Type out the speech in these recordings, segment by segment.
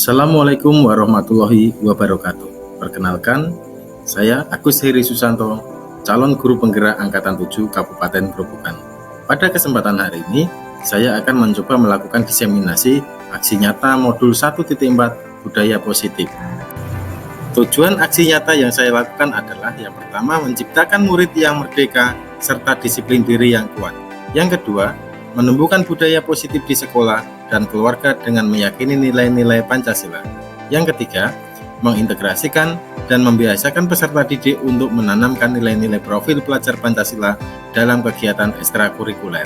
Assalamualaikum warahmatullahi wabarakatuh. Perkenalkan, saya Agus Heri Susanto, calon guru penggerak Angkatan 7 Kabupaten Grobogan. Pada kesempatan hari ini, saya akan mencoba melakukan diseminasi aksi nyata modul 1.4 budaya positif. Tujuan aksi nyata yang saya lakukan adalah yang pertama, menciptakan murid yang merdeka serta disiplin diri yang kuat. Yang kedua, menumbuhkan budaya positif di sekolah dan keluarga dengan meyakini nilai-nilai Pancasila. Yang ketiga, mengintegrasikan dan membiasakan peserta didik untuk menanamkan nilai-nilai profil pelajar Pancasila dalam kegiatan ekstrakurikuler.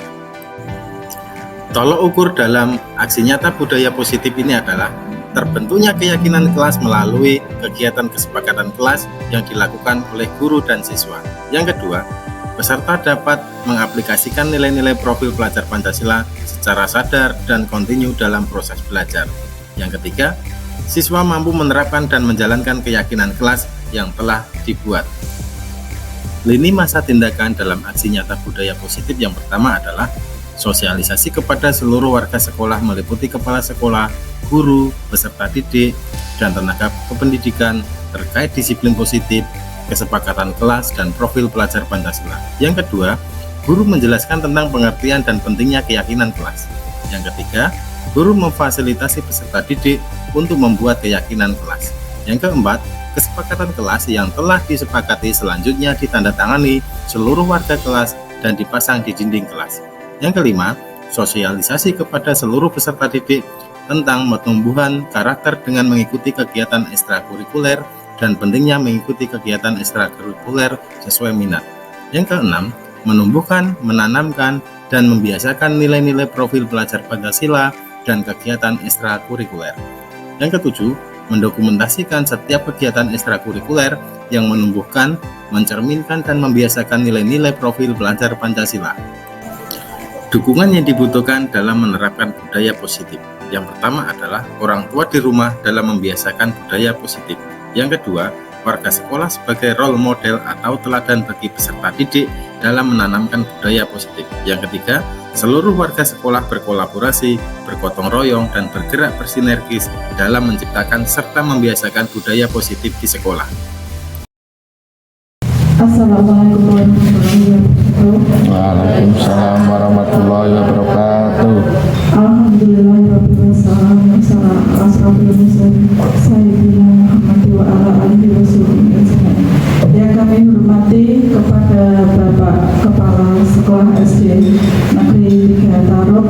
Tolok ukur dalam aksi nyata budaya positif ini adalah terbentuknya keyakinan kelas melalui kegiatan kesepakatan kelas yang dilakukan oleh guru dan siswa. Yang kedua, peserta dapat mengaplikasikan nilai-nilai profil pelajar Pancasila secara sadar dan kontinu dalam proses belajar. Yang ketiga, siswa mampu menerapkan dan menjalankan keyakinan kelas yang telah dibuat. Lini masa tindakan dalam aksi nyata budaya positif yang pertama adalah sosialisasi kepada seluruh warga sekolah meliputi kepala sekolah, guru, peserta didik, dan tenaga kependidikan terkait disiplin positif, kesepakatan kelas, dan profil pelajar Pancasila. Yang kedua, guru menjelaskan tentang pengertian dan pentingnya keyakinan kelas. Yang ketiga, guru memfasilitasi peserta didik untuk membuat keyakinan kelas. Yang keempat, kesepakatan kelas yang telah disepakati selanjutnya ditandatangani seluruh warga kelas dan dipasang di dinding kelas. Yang kelima, sosialisasi kepada seluruh peserta didik tentang pertumbuhan karakter dengan mengikuti kegiatan ekstrakurikuler dan pentingnya mengikuti kegiatan ekstrakurikuler sesuai minat. Yang keenam, menumbuhkan, menanamkan, dan membiasakan nilai-nilai profil pelajar Pancasila dan kegiatan ekstrakurikuler. Yang ketujuh, mendokumentasikan setiap kegiatan ekstrakurikuler yang menumbuhkan, mencerminkan, dan membiasakan nilai-nilai profil pelajar Pancasila. Dukungan yang dibutuhkan dalam menerapkan budaya positif. Yang pertama adalah orang tua di rumah dalam membiasakan budaya positif. Yang kedua, warga sekolah sebagai role model atau teladan bagi peserta didik dalam menanamkan budaya positif. Yang ketiga, seluruh warga sekolah berkolaborasi, bergotong royong, dan bergerak bersinergis dalam menciptakan serta membiasakan budaya positif di sekolah. Assalamualaikum warahmatullahi wabarakatuh. Waalaikumsalam warahmatullahi wabarakatuh. Alhamdulillahirabbil alamin. Asrafil mursalin sayyidina Muhammad wa ala alihi wasallam. Yang kami hormati kepada Bapak Kepala Sekolah SD Negeri 3 Tarok,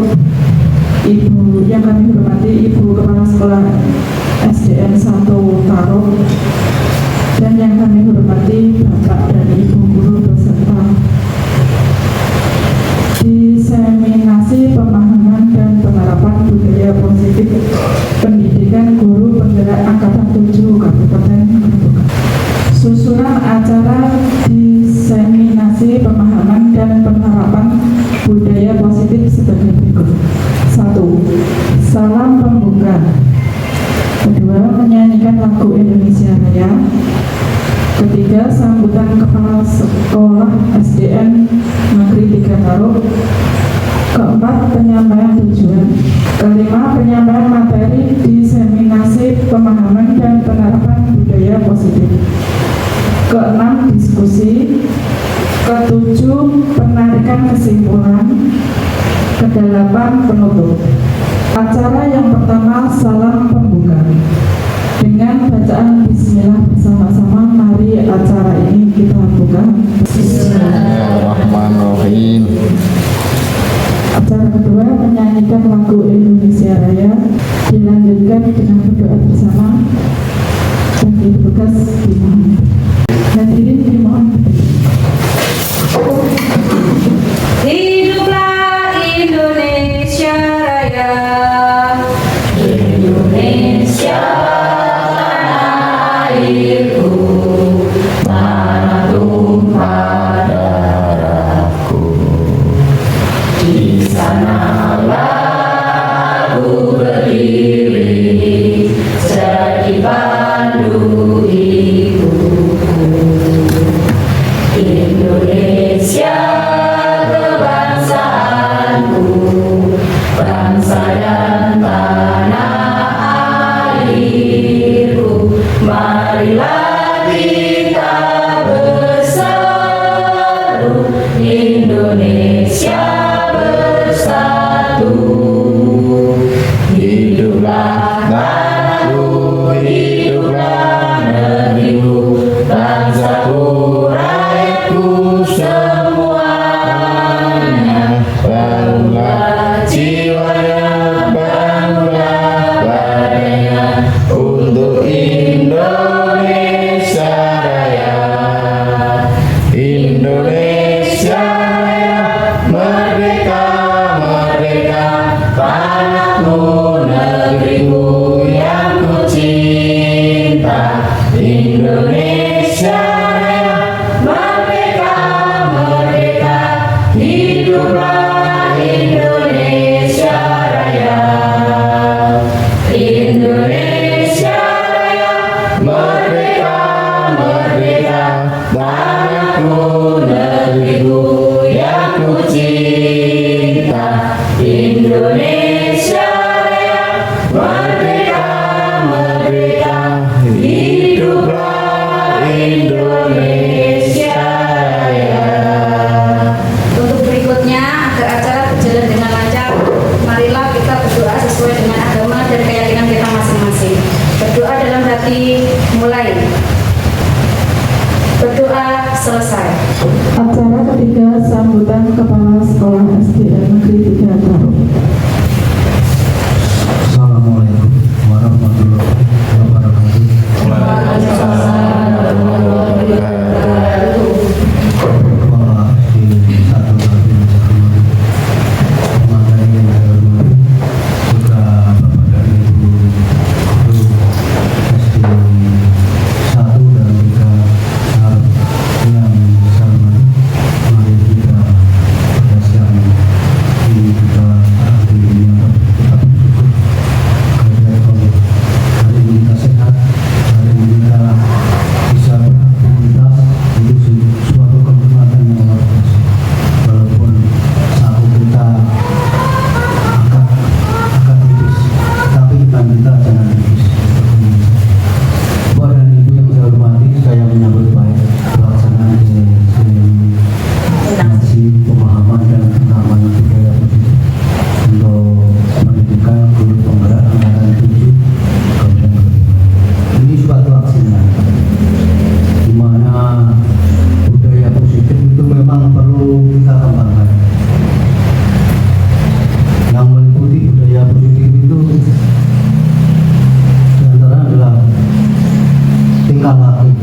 yang kami hormati Ibu Kepala Sekolah SDN 1 Tarok, dan yang kami hormati Bapak dan Ibu guru beserta. Diseminasi pemahaman dan penerapan budaya positif pendidikan guru penggerak Angkatan 7 Kabupaten Grobogan. Susunan acara diseminasi pemahaman dan penerapan budaya positif sebagai berikut. 1. Salam pembuka. Kedua, menyanyikan lagu Indonesia Raya. Ketiga, sambutan kepala sekolah SDN Negeri 3 Tarok. Keempat, penyampaian tujuan. Kelima, penyampaian materi diseminasi pemahaman dan penerapan budaya positif. Keenam, diskusi. Ketujuh, penarikan kesimpulan. Kedelapan, penutup. Acara yang pertama, salam pembuka. Dengan bacaan bismillah bersama-sama, mari acara ini kita buka. Bismillahirrahmanirrahim. Acara kedua, menyanyikan lagu Indonesia Raya, dilanjutkan dengan berdoa bersama dan ditugas dimohon. Hadirin dimohon. Hiduplah Indonesia Raya. Indonesia tanah airku, tanah tumpah darahku. Di sanalah aku berdiri, jadi pandu hidupku. Indonesia kebangsaanku, bangsa dan tanah air. marilah kita berseru, Indonesia bersatu. Hiduplah tanahku, hiduplah negeriku, bangsaku, rakyatku semuanya. Bangunlah jiwanya, bangunlah badannya untuk Indonesia Raya. Indonesia Raya, merdeka, merdeka, tanahku, negeriku yang ku cinta. Indonesia Raya, Merdeka, merdeka, hiduplah Indonesia Raya. Indonesia Raya, merdeka, merdeka, tanahku, negeriku yang ku cinta. Indonesia Raya, merdeka, merdeka, hiduplah Indonesia Raya. Untuk berikutnya, agar acara berjalan dengan lancar, marilah kita berdoa sesuai dengan agama dan keyakinan kita masing-masing. Berdoa dalam hati, mulai. Berdoa selesai. Acara ketiga, sambutan Kepala Sekolah SDN Negeri 3 Taro. Assalamualaikum warahmatullahi wabarakatuh. Bapak di satu kali mengenai juga Bapak dan Ibu guru SD 1 dan 3 yang sama. Mari kita berdasarkan ini kita akhirnya kita bersyukur kehadirat Allah. Hari ini kita sehat, hari ini kita bisa beraktivitas, itu suatu kenikmatan yang luar biasa. Walaupun saat kita agak tipis, tapi iman kita jangan tipis. Bapak dan Ibu yang saya hormati, saya menyambut baik pelaksanaan sesi pemahaman dan penerapan budaya positif untuk pendidikan guru penggerak angkatan 7 Kabupaten Gresik. Ini suatu aksi nyata di mana budaya positif itu memang perlu kita kembangkan. Yang meliputi budaya positif itu diantara adalah tingkah laku,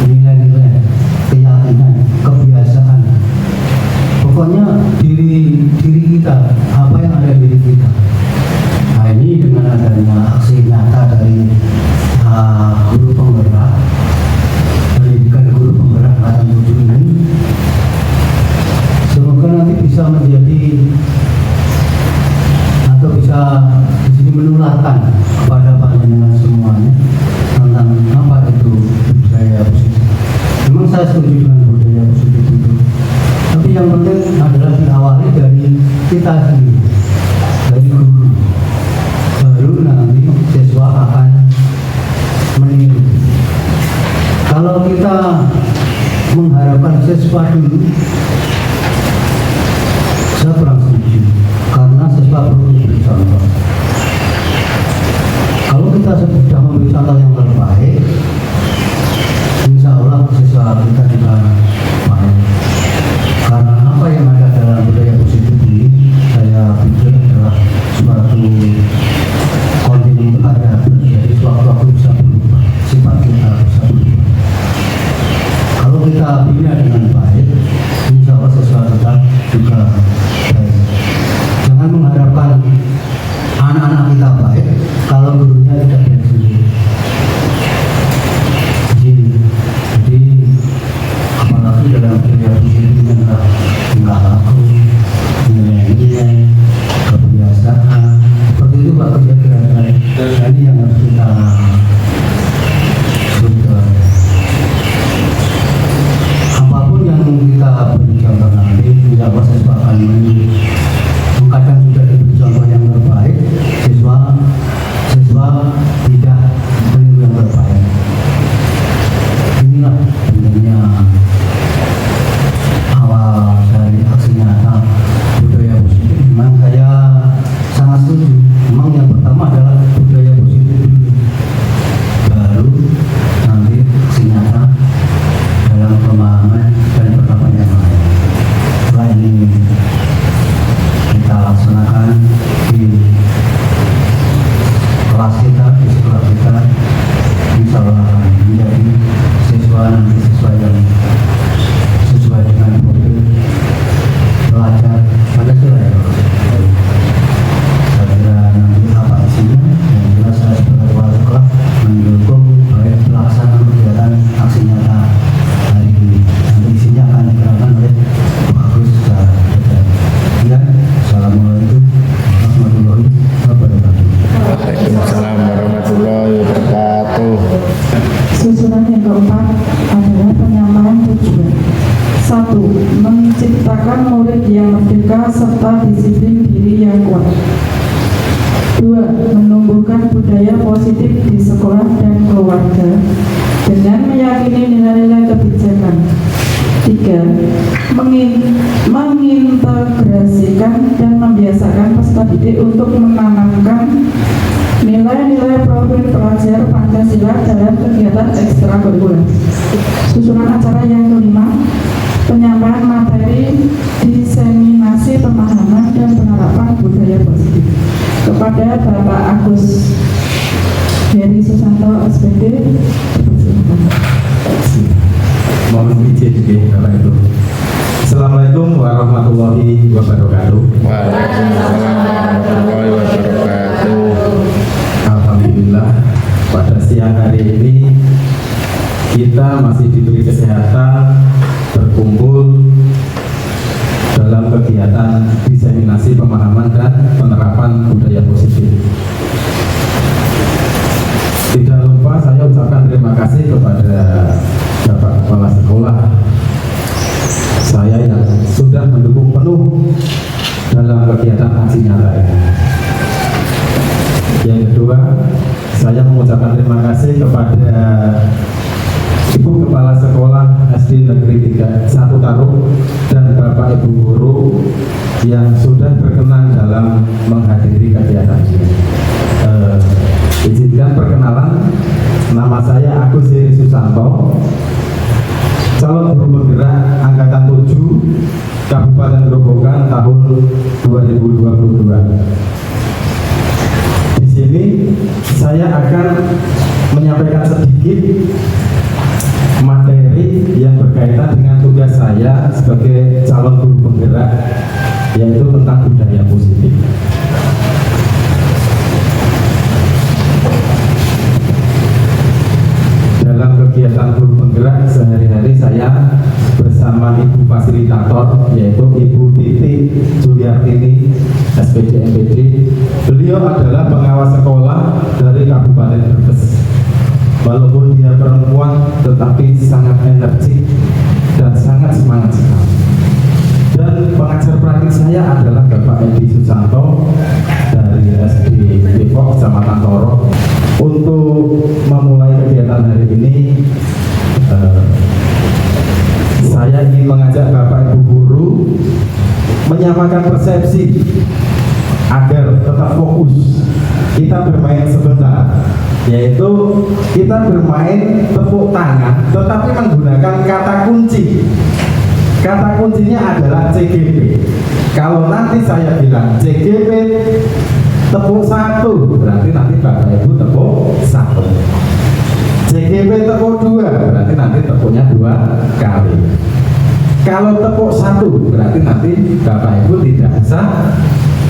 nilai-nilai, keyakinan, kebiasaan. Pokoknya diri kita, apa yang ada di diri kita. Nah ini dengan adanya aksi nyata dari guru penggerak, pendidikan guru penggerak angkatan 7 ini, semoga nanti bisa menjadi atau bisa di sini menularkan kepada panjenengan semuanya tentang apa itu budaya positif. Memang saya setuju dengan budaya positif itu, tapi yang penting adalah diawali dari kita sendiri, dari guru. Baru nanti siswa akan meniru. Kalau kita mengharapkan siswa dulu, saya kurang setuju, karena siswa perlu diberi contoh. Kalau kita sudah memberi contoh yang terbaik, insya Allah siswa kita juga baik. Karena apa yang ada dalam budaya positif ini, saya pikir adalah suatu kontinu ada, jadi suatu bisa berubah, sifat kita bisa berubah. Kalau kita bina dengan baik, insya Allah 2. Menumbuhkan budaya positif di sekolah dan keluarga dengan meyakini nilai-nilai kebijakan. 3. Mengintegrasikan dan membiasakan peserta didik untuk menanamkan nilai-nilai profil pelajar Pancasila dalam kegiatan ekstrakurikuler. Susunan acara yang kelima, penyampaian materi diseminasi pemahaman dan penerapan budaya positif. Kepada Bapak Agus Heri Susanto SPD, mohon izin Bapak Ibu. Assalamualaikum warahmatullahi wabarakatuh. Waalaikumsalam warahmatullahi wabarakatuh. Alhamdulillah, pada siang hari ini kita masih diberi kesehatan berkumpul dalam kegiatan diseminasi pemahaman dan penerapan budaya positif. Tidak lupa saya ucapkan terima kasih kepada Bapak Kepala Sekolah saya yang sudah mendukung penuh dalam kegiatan aksi nyata ini. Yang kedua, saya mengucapkan terima kasih kepada Ibu Kepala Sekolah SD Negeri 1 Taruk dan Bapak Ibu Guru yang sudah berkenan dalam menghadiri kegiatan ini. Izinkan perkenalan, nama saya Agus Heri Susanto, calon guru penggerak Angkatan 7 Kabupaten Grobogan tahun 2022. Di sini saya akan menyampaikan sedikit materi yang berkaitan dengan tugas saya sebagai calon guru penggerak, yaitu tentang budaya positif. Dalam kegiatan guru penggerak sehari-hari saya bersama Ibu Fasilitator, yaitu Ibu Titi Juliartini SPD MPD. Beliau adalah pengawas sekolah dari Kabupaten Brebes. Walaupun dia perempuan, tetapi sangat energik dan sangat semangat sekali. Dan pengajar praktik saya adalah Bapak Edi Susanto dari SD Depok, Kecamatan Toro. Untuk memulai kegiatan hari ini, saya ingin mengajak Bapak Ibu Guru menyamakan persepsi agar tetap fokus. Kita bermain sebentar, yaitu kita bermain tepuk tangan, tetapi menggunakan kata kunci. Kata kuncinya adalah CGP. Kalau nanti saya bilang CGP tepuk 1, berarti nanti Bapak Ibu tepuk 1. CGP tepuk 2, berarti nanti tepuknya 2 kali. Kalau tepuk 1, berarti nanti Bapak Ibu tidak bisa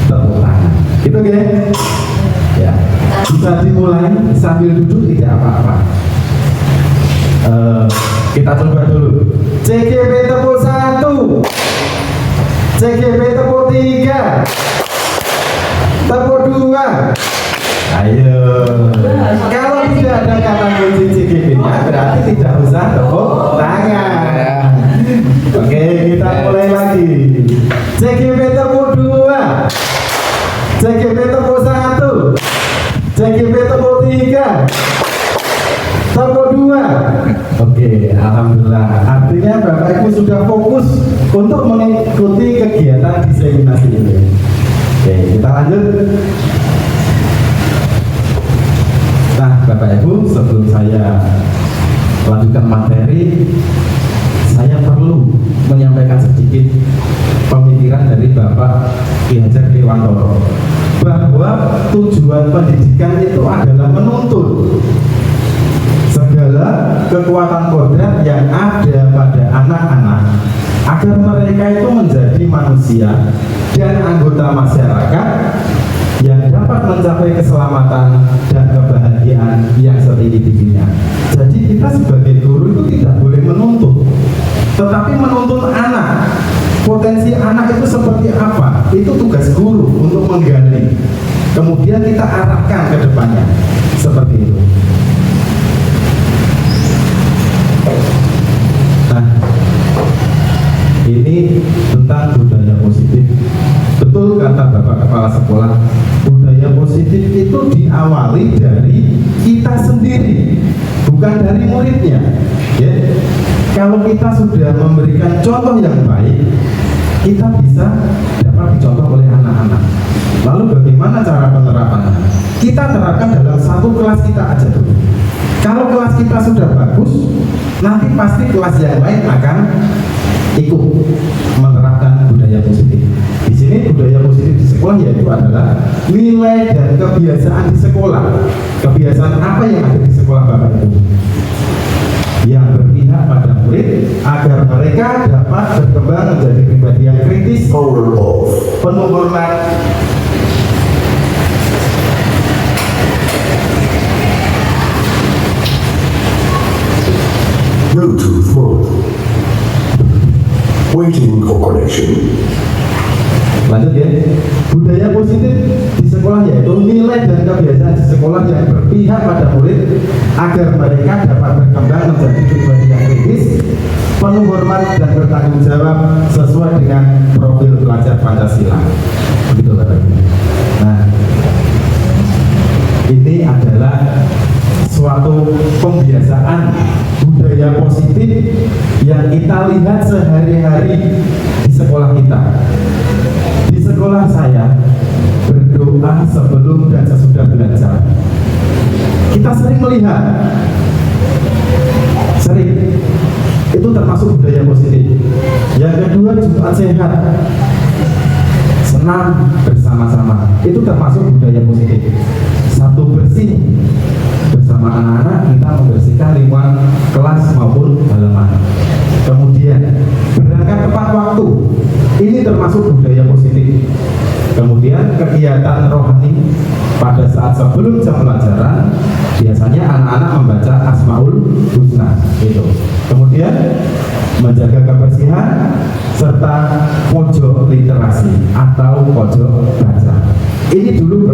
tepuk tangan. Gitu ya? Ya. Bisa dimulai sambil duduk, tidak apa-apa. Kita coba dulu. CGP tepuk 1, CGP tepuk 3, tepuk 2. Ayo. Kalau tidak ada kata kunci CGP-nya, berarti tidak usah tepuk tangan. Oke, kita mulai lagi. CGP tepuk 2, CGP tepuk 1, CGP tepuk 3, tepuk 2. Oke, alhamdulillah. Artinya Bapak Ibu sudah fokus untuk mengikuti kegiatan diseminasi ini. Oke, kita lanjut. Nah, Bapak Ibu, sebelum saya lanjutkan materi, saya perlu menyampaikan sedikit pemikiran dari Bapak Ki Hajar Dewantoro, bahwa tujuan pendidikan itu adalah menuntut segala kekuatan kodrat yang ada pada anak-anak agar mereka itu menjadi manusia dan anggota masyarakat yang dapat mencapai keselamatan dan kebahagiaan yang setinggi-tingginya. Jadi kita sebagai guru itu tidak boleh menuntut, tetapi menuntut anak. Potensi anak itu seperti apa? Itu tugas guru untuk menggali. Kemudian kita arahkan ke depannya. Seperti itu. Nah, ini tentang budaya positif. Betul kata Bapak Kepala kepala sekolah, budaya positif itu diawali dari kita sendiri, bukan dari muridnya. Ya. Kalau kita sudah memberikan contoh yang baik, kita bisa dapat dicontoh oleh anak-anak. Lalu bagaimana cara penerapannya? Kita terapkan dalam satu kelas kita aja dulu. Kalau kelas kita sudah bagus, nanti pasti kelas yang lain akan ikut menerapkan budaya positif. Di sini budaya positif di sekolah yaitu adalah nilai dan kebiasaan di sekolah. Kebiasaan apa yang ada di sekolah Bapak Ibu? Yang berpihak pada murid agar mereka dapat berkembang menjadi pribadi yang kritis, penuh hormat, Bluetooth mode. Waiting for connection. Lanjut ya. Budaya positif di sekolah yaitu nilai dan kebiasaan di sekolah yang berpihak pada murid agar mereka dapat berkembang menjadi pribadi yang kritis, penuh hormat dan bertanggung jawab sesuai dengan profil pelajar Pancasila. Begitu Bapak Ibu. Nah, ini adalah suatu pembiasaan budaya positif yang kita lihat sehari-hari di sekolah kita. Di sekolah saya berdoa sebelum dan sesudah belajar. Kita sering melihat, itu termasuk budaya positif. Yang kedua, Jumat sehat, senam bersama-sama, itu termasuk budaya positif. Sabtu bersih, bersama anak-anak kita membersihkan lingkungan kelas maupun halaman. Kemudian berangkat tepat waktu, ini termasuk budaya positif. Kemudian kegiatan rohani pada saat sebelum jam pelajaran biasanya anak-anak membaca Asmaul Husna itu. Kemudian menjaga kebersihan serta pojok literasi atau pojok baca. Ini dulu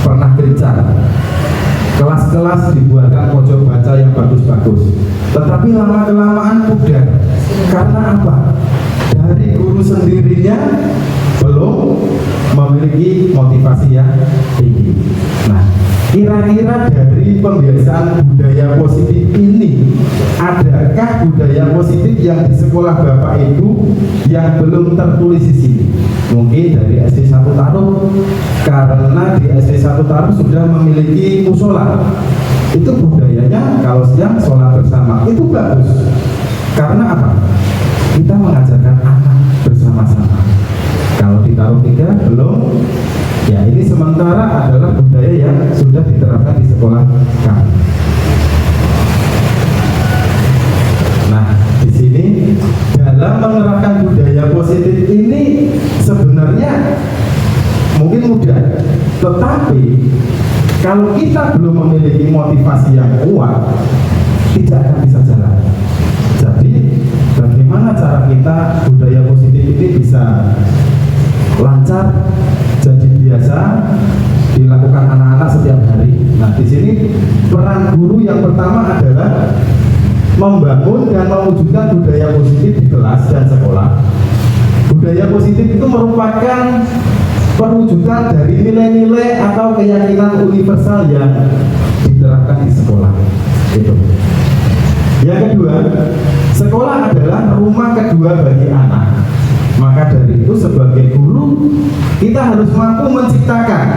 pernah gencar. Kelas-kelas dibuatkan pojok baca yang bagus-bagus, tetapi lama-kelamaan pudar. Karena apa? Dari guru sendirinya belum memiliki motivasi yang tinggi. Nah, kira-kira dari pembiasaan budaya positif ini, adakah budaya positif yang di sekolah Bapak Ibu yang belum tertulis di sini? Mungkin dari SD 1 Taruh, karena di SD 1 Taruh sudah memiliki musola. Itu budayanya kalau siang sholat bersama, itu bagus. Karena apa? Kita mengajarkan anak bersama-sama. Kalau di Taruh 3 belum, ya ini sementara adalah budaya yang sudah diterapkan di sekolah kami. Nah, di sini dalam menerapkan budaya positif ini sebenarnya mungkin mudah, tetapi kalau kita belum memiliki motivasi yang kuat, tidak akan bisa jalan. Jadi, bagaimana cara kita budaya positif ini bisa lancar, jadi biasa dilakukan anak-anak setiap hari? Nah, di sini peran guru yang pertama adalah membangun dan mewujudkan budaya positif di kelas dan sekolah. Budaya positif itu merupakan perwujudan dari nilai-nilai atau keyakinan universal yang diterapkan di sekolah. Itu. Yang kedua, sekolah adalah rumah kedua bagi anak. Maka dari itu sebagai guru kita harus mampu menciptakan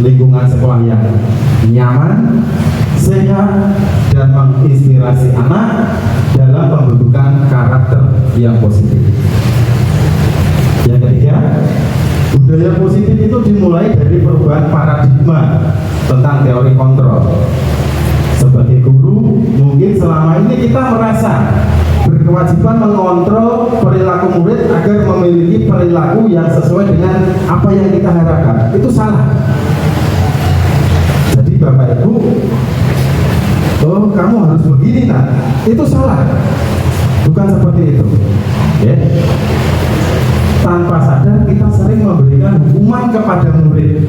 lingkungan sekolah yang nyaman, sehat, dan menginspirasi anak dalam pembentukan karakter yang positif. Yang ketiga, budaya positif itu dimulai dari perubahan paradigma tentang teori kontrol. Sebagai guru, mungkin selama ini kita merasa berkewajiban mengontrol perilaku murid agar memiliki perilaku yang sesuai dengan apa yang kita harapkan. Itu salah. Jadi Bapak Ibu, oh kamu harus begini, nah itu salah. Bukan seperti itu. Ya. Tanpa sadar kita sering memberikan hukuman kepada murid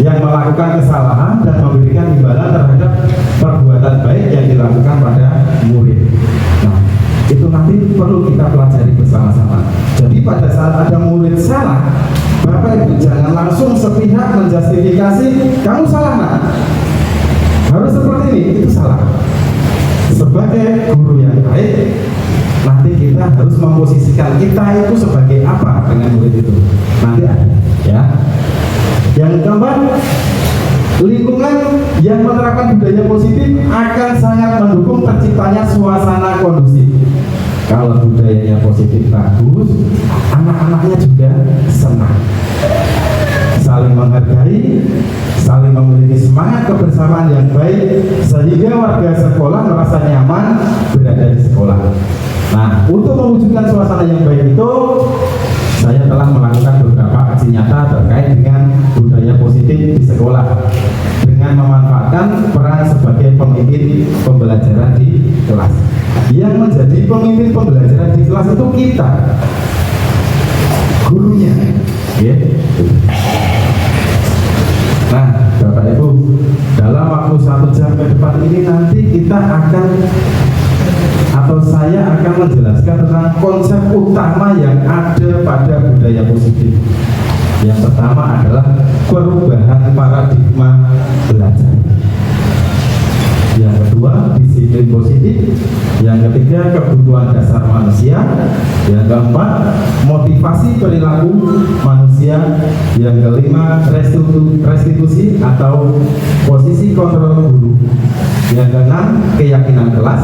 yang melakukan kesalahan dan memberikan imbalan terhadap perbuatan baik yang dilakukan pada murid. Nah, itu nanti perlu kita pelajari bersama-sama. Jadi pada saat ada murid salah, orientasi, kamu salah nak, harus seperti ini, itu salah. Sebagai guru yang baik, nanti kita harus memposisikan kita itu sebagai apa dengan murid itu. Nanti ada, ya. Yang keempat, lingkungan yang menerapkan budaya positif akan sangat mendukung terciptanya suasana kondusif. Kalau budayanya positif bagus, anak-anaknya juga senang, saling menghargai, saling memiliki semangat kebersamaan yang baik, sehingga warga sekolah merasa nyaman berada di sekolah. Nah, untuk mewujudkan suasana yang baik itu, saya telah melakukan beberapa aksi nyata terkait dengan budaya positif di sekolah dengan memanfaatkan peran sebagai pemimpin pembelajaran di kelas. Yang menjadi pemimpin pembelajaran di kelas itu kita, gurunya, ya. Nah, Bapak Ibu, dalam waktu 1 jam ke depan ini nanti kita akan, atau saya akan menjelaskan tentang konsep utama yang ada pada budaya positif. Yang pertama adalah perubahan paradigma belajar. Yang kedua, disiplin positif. Yang ketiga, kebutuhan dasar manusia. Yang keempat, motivasi perilaku manusia. Yang kelima, restitusi atau posisi kontrol guru. Yang keenam, keyakinan kelas.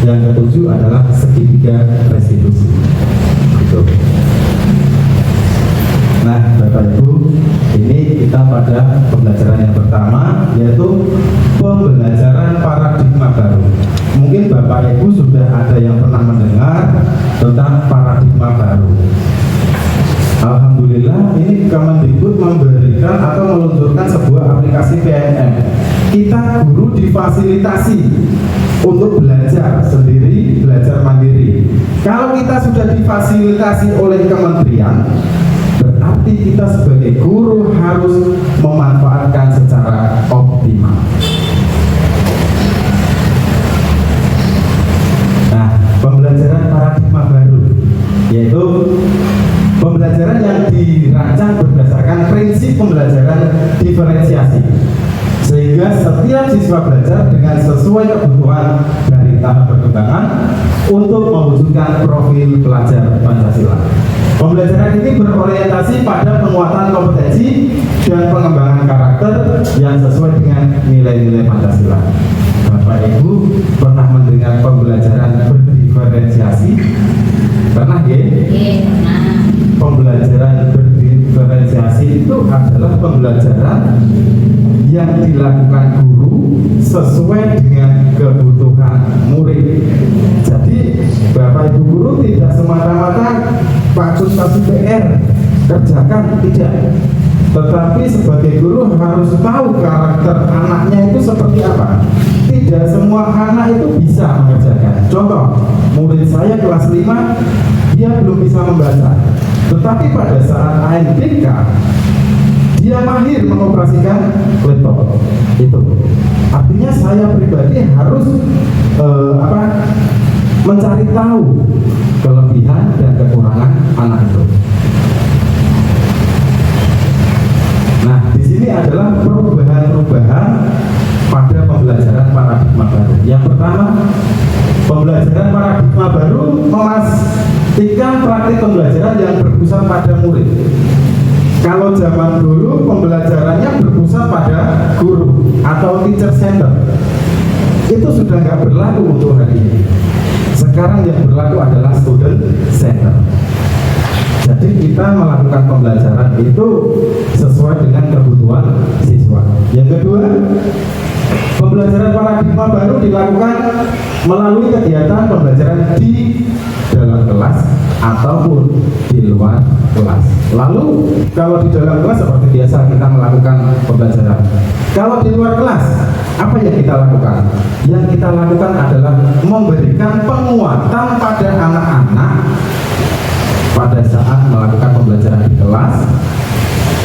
Yang ketujuh adalah segitiga restitusi. Gitu. Nah, Bapak Ibu, ini kita pada pembelajaran yang pertama, yaitu pembelajaran paradigma baru. Mungkin Bapak Ibu sudah ada yang pernah mendengar tentang paradigma baru. Alhamdulillah, ini Kemendikbud memberikan atau meluncurkan sebuah aplikasi PNM. Kita guru difasilitasi untuk belajar sendiri, belajar mandiri. Kalau kita sudah difasilitasi oleh kementerian, berarti kita sebagai guru harus memanfaatkan secara optimal. Nah, pembelajaran paradigma baru, yaitu pembelajaran yang dirancang berdasarkan prinsip pembelajaran diferensiasi, sehingga setiap siswa belajar dengan sesuai kebutuhan dari tahap perkembangan untuk mewujudkan profil pelajar Pancasila. Pembelajaran ini berorientasi pada penguatan kompetensi dan pengembangan karakter yang sesuai dengan nilai-nilai Pancasila. Bapak Ibu pernah mendengar pembelajaran berdiferensiasi? Pernah ya? Pembelajaran berdiferensiasi itu adalah pembelajaran yang dilakukan guru sesuai dengan kebutuhan murid. Jadi Bapak Ibu guru tidak semata-mata Pak kasih PR, kerjakan, tidak. Tetapi sebagai guru harus tahu karakter anaknya itu seperti apa. Tidak semua anak itu bisa mengerjakan. Contoh, murid saya kelas 5, dia belum bisa membaca. Tetapi pada saat ANBK, dia mahir mengoperasikan laptop. Itu artinya saya pribadi harus mencari tahu kelebihan dan kekurangan anak itu. Nah, di sini adalah perubahan-perubahan pada pembelajaran paradigma baru. Yang pertama, pembelajaran paradigma baru memastikan praktik pembelajaran yang berpusat pada murid. Kalau zaman dulu pembelajarannya berpusat pada guru atau teacher center, itu sudah nggak berlaku untuk hari ini. Sekarang yang berlaku adalah student center. Jadi kita melakukan pembelajaran itu sesuai dengan kebutuhan siswa. Yang kedua, pembelajaran paradigma baru dilakukan melalui kegiatan pembelajaran di dalam kelas ataupun di luar kelas. Lalu kalau di dalam kelas seperti biasa kita melakukan pembelajaran. Kalau di luar kelas, apa yang kita lakukan? Yang kita lakukan adalah memberikan penguatan pada anak-anak pada saat melakukan pembelajaran di kelas,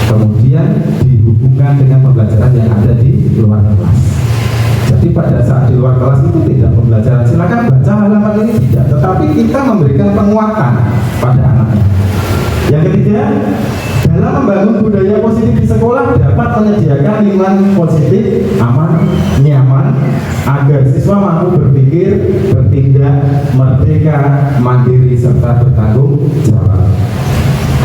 kemudian dihubungkan dengan pembelajaran yang ada di luar kelas. Jadi pada saat di luar kelas itu tidak pembelajaran silakan baca halaman ini, tidak, tetapi kita memberikan penguatan pada anaknya. Yang ketiga, dalam membangun budaya positif di sekolah dapat menyediakan lingkungan positif, aman, nyaman, agar siswa mampu berpikir, bertindak, merdeka, mandiri, serta bertanggung jawab.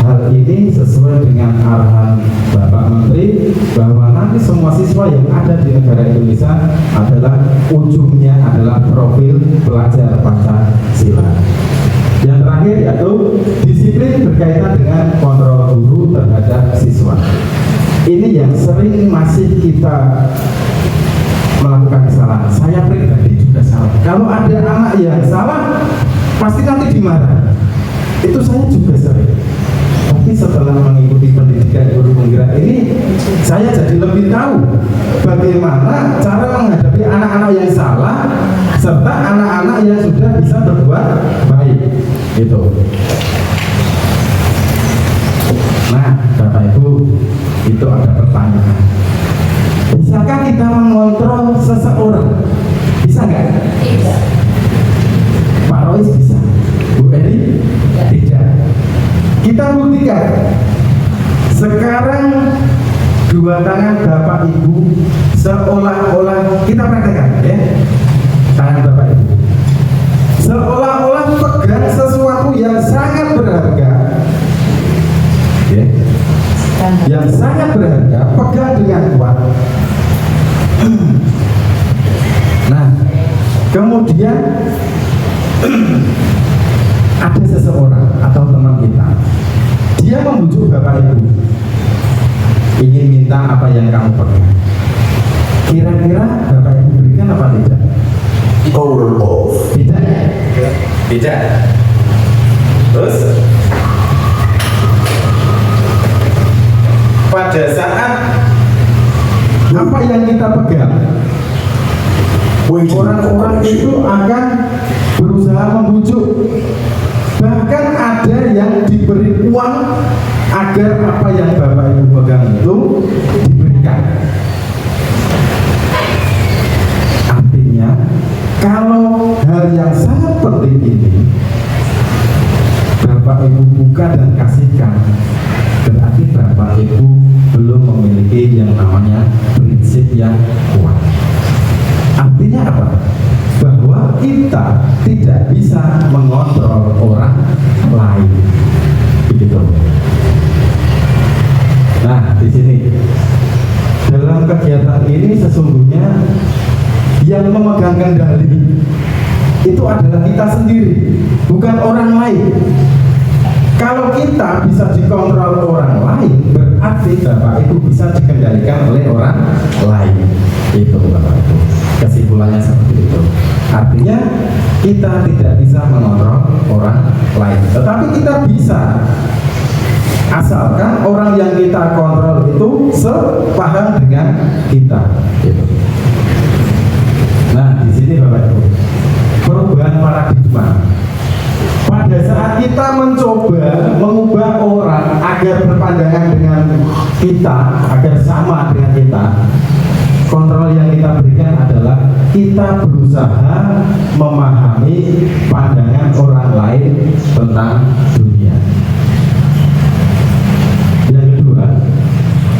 Hal ini sesuai dengan arahan Bapak Menteri bahwa nanti semua siswa yang ada di negara Indonesia adalah ujungnya adalah profil pelajar Pancasila. Yang terakhir yaitu disiplin berkaitan dengan kontrol guru terhadap siswa. Ini yang sering masih kita melakukan kesalahan. Saya pribadi juga salah. Kalau ada anak yang salah, pasti nanti dimarah. Itu saya juga sering. Tapi setelah mengikuti pendidikan guru penggerak ini, saya jadi lebih tahu bagaimana cara menghadapi anak-anak yang salah serta anak-anak yang sudah bisa berbuat baik. Gitu. Nah, Bapak Ibu, itu ada pertanyaan. Bisakah kita mengontrol seseorang? Bisa nggak? Tidak. Pak Rois bisa. Bu Eri? Tidak. Kita buktikan. Sekarang dua tangan Bapak Ibu seolah-olah kita praktekkan, ya. Tangan Bapak Ibu seolah-olah pegang sesuatu yang sangat berharga, ya. Yang sangat berharga, pegang dengan kuat. Nah, kemudian ada seseorang atau teman kita, dia membujuk Bapak Ibu, ingin minta apa yang kamu pegang. Kira-kira Bapak Ibu berikan apa tidak? Power off. Tidak. Tidak. Terus pada saat apa yang kita pegang, orang-orang itu akan berusaha membujuk. Bahkan ada yang diberi uang agar apa yang Bapak Ibu pegang itu diberikan. Artinya, kalau hal yang sangat penting ini Bapak Ibu buka dan kasihkan, berarti Bapak Ibu belum memiliki yang namanya prinsip yang kuat. Artinya apa? Bahwa kita tidak bisa mengontrol orang lain, begitu. Nah, di sini dalam kegiatan ini sesungguhnya yang memegang kendali itu adalah kita sendiri, bukan orang lain. Kalau kita bisa dikontrol orang lain, berarti Bapak Ibu bisa dikendalikan oleh orang lain. Itu Bapak Ibu. Kesimpulannya seperti itu. Artinya kita tidak bisa mengontrol orang lain, tetapi kita bisa, asalkan orang yang kita kontrol itu sepaham dengan kita. Gitu. Nah, di sini Bapak Ibu, perubahan paradigma. Pada saat kita mencoba mengubah orang agar berpandangan dengan kita, agar sama dengan kita, kontrol yang kita berikan adalah kita berusaha memahami pandangan orang lain tentang dunia. Yang kedua,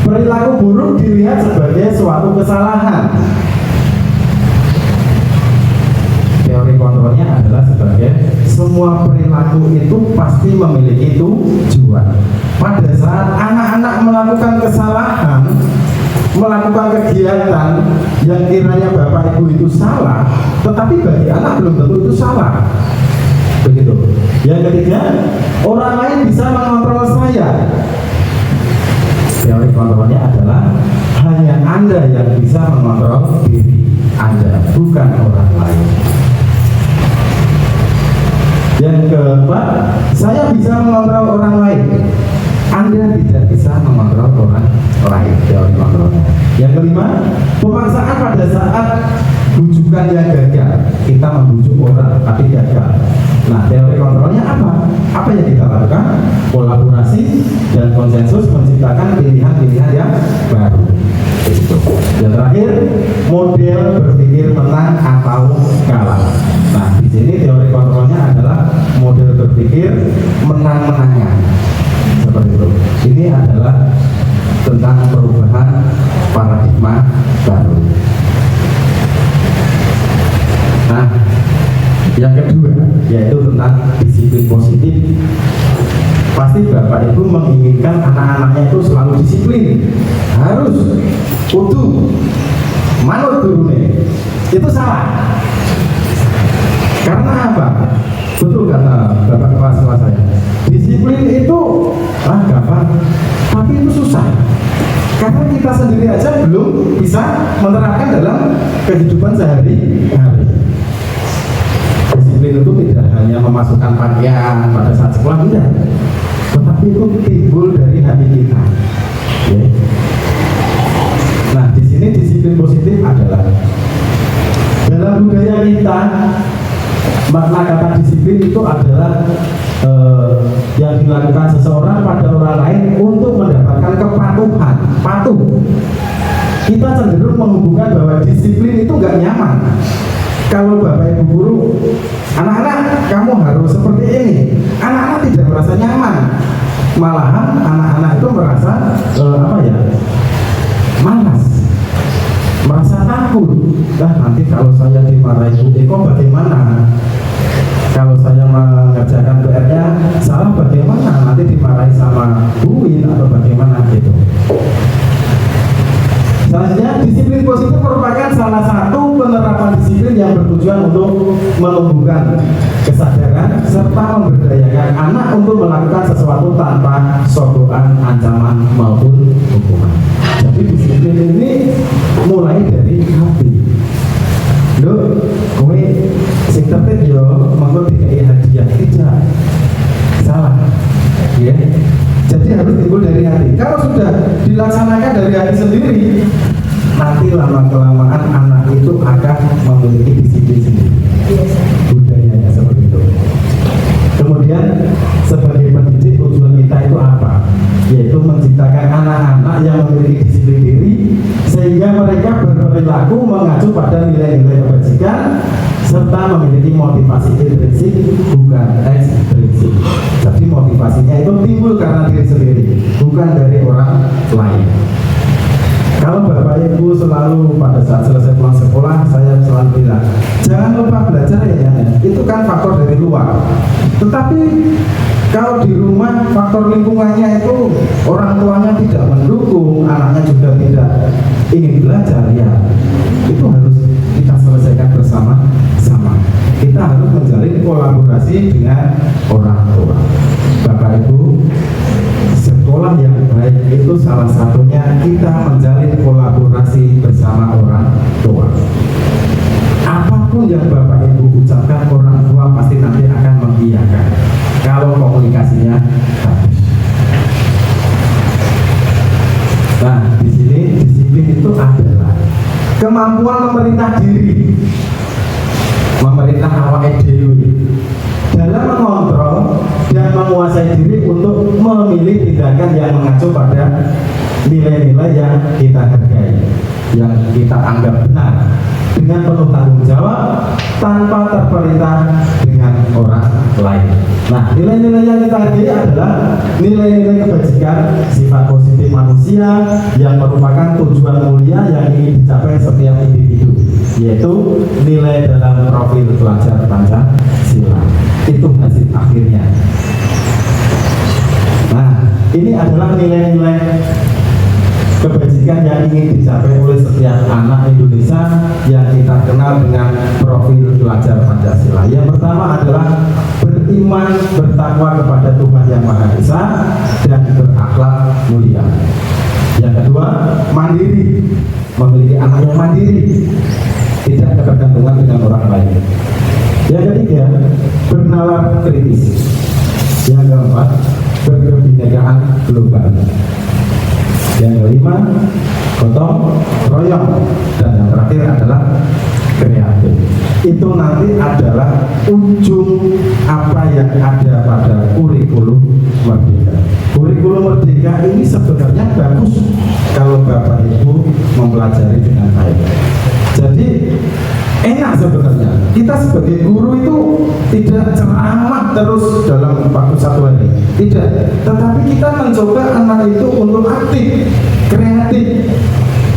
perilaku buruk dilihat sebagai suatu kesalahan. Teori kontrolnya adalah sebagai semua perilaku itu pasti memiliki tujuan. Pada saat anak-anak melakukan kesalahan, melakukan kegiatan yang kiranya Bapak Ibu itu salah, tetapi bagi anak belum tentu itu salah. Begitu. Yang ketiga, orang lain bisa mengontrol saya. Teori kontrolnya adalah hanya Anda yang bisa mengontrol diri Anda, bukan orang lain. Yang keempat, saya bisa mengontrol orang lain. Anda tidak bisa mengontrol orang lain, teori kontrolnya. Yang kelima, pemaksaan pada saat bujukan yang gagal. Kita membujuk orang tapi gagal. Nah, teori kontrolnya apa? Apa yang kita lakukan? Kolaborasi dan konsensus menciptakan pilihan-pilihan yang baru. Yang terakhir, model berpikir menang atau kalah. Nah, di sini teori kontrolnya adalah model berpikir menang-menangan. sini adalah tentang perubahan paradigma baru. Nah, yang kedua yaitu tentang disiplin positif. Pasti Bapak Ibu menginginkan anak-anaknya itu selalu disiplin, harus kudu manut gurune. Itu salah. Karena apa? Betul kata Bapak Kepala Sekolah saya. Disiplin itu gampang, tapi itu susah. Karena kita sendiri aja belum bisa menerapkan dalam kehidupan sehari-hari. Disiplin itu tidak hanya memasukkan pakaian pada saat sekolah, tidak, tetapi itu timbul dari hati kita. Ya. Nah, di sini disiplin positif adalah dalam budaya kita, makna kata disiplin itu adalah yang dilakukan seseorang pada orang lain untuk mendapatkan kepatuhan, patuh. Kita cenderung menghubungkan bahwa disiplin itu nggak nyaman. Kalau Bapak Ibu guru, anak-anak kamu harus seperti ini, anak-anak tidak merasa nyaman. Malahan anak-anak itu merasa malas, merasa takut. Nanti kalau saya dimarahi Bu Eko bagaimana? Kalau saya mengerjakan PR-nya salah bagaimana? Nanti dimarahi sama Bu Win atau bagaimana gitu. Selanjutnya, disiplin positif merupakan salah satu penerapan disiplin yang bertujuan untuk menumbuhkan kesadaran serta memberdayakan anak untuk melakukan sesuatu tanpa sogokan, ancaman maupun hukuman. Jadi disiplin ini mulai dari hati. Loh, kowe sing tertib yo monggo dikai hadiah, tidak salah. Ya. Jadi harus timbul dari hati. Kalau sudah dilaksanakan dari hati sendiri, nanti lama-kelamaan anak itu akan memiliki disiplin sendiri. Budayanya seperti itu. Kemudian sebagai pendidik tujuan kita itu apa? Yaitu menciptakan anak-anak yang memiliki disiplin diri sehingga mereka berperilaku mengacu pada nilai-nilai kebajikan serta memiliki motivasi intrinsik bukan ekstrinsik. Jadi motivasinya itu timbul karena diri sendiri, bukan dari orang lain. Kalau Bapak Ibu selalu pada saat selesai pulang sekolah, saya selalu bilang, jangan lupa belajar ya, itu kan faktor dari luar. Tetapi kalau di rumah faktor lingkungannya itu orang tuanya tidak mendukung, anaknya juga tidak ingin belajar, ya itu harus kita selesaikan bersama-sama. Kita harus menjalin kolaborasi dengan orang tua. Bapak Ibu, sekolah yang baik itu salah satunya kita menjalin kolaborasi bersama orang tua. Apapun yang Bapak Ibu ucapkan, orang tua pasti nanti akan mengiyakan kalau komunikasinya bagus. Nah, di sini disiplin itu adalah kemampuan memerintah diri, memerintah awake dhewe dalam mengontrol dan menguasai diri untuk memilih tindakan yang mengacu pada nilai-nilai yang kita hargai, yang kita anggap benar, dengan penuh tanggung jawab tanpa terperintah dengan orang lain. Nah, nilai-nilai yang kita hargai adalah nilai-nilai kebajikan, sifat positif manusia yang merupakan tujuan mulia yang ingin dicapai setiap individu, yaitu nilai dalam profil pelajar Pancasila. Itu hasil akhirnya. Nah, ini adalah nilai-nilai kebajikan yang ingin dicapai oleh setiap anak Indonesia yang kita kenal dengan profil pelajar Pancasila. Yang pertama adalah beriman, bertakwa kepada Tuhan Yang Maha Esa dan berakhlak mulia. Yang kedua, mandiri, memiliki anak yang mandiri, tidak ketergantungan dengan orang lain. Yang ketiga, bernalar kritis. Yang keempat, berkebinekaan global. Yang kelima, gotong royong, dan yang terakhir adalah kreatif. Itu nanti adalah ujung apa yang ada pada kurikulum merdeka. Kurikulum merdeka ini sebenarnya bagus kalau Bapak Ibu mempelajari dengan baik. Jadi enak sebenarnya. kita sebagai guru itu tidak ceramah terus dalam waktu satu hari, tidak, tetapi kita mencoba anak itu untuk aktif, kreatif,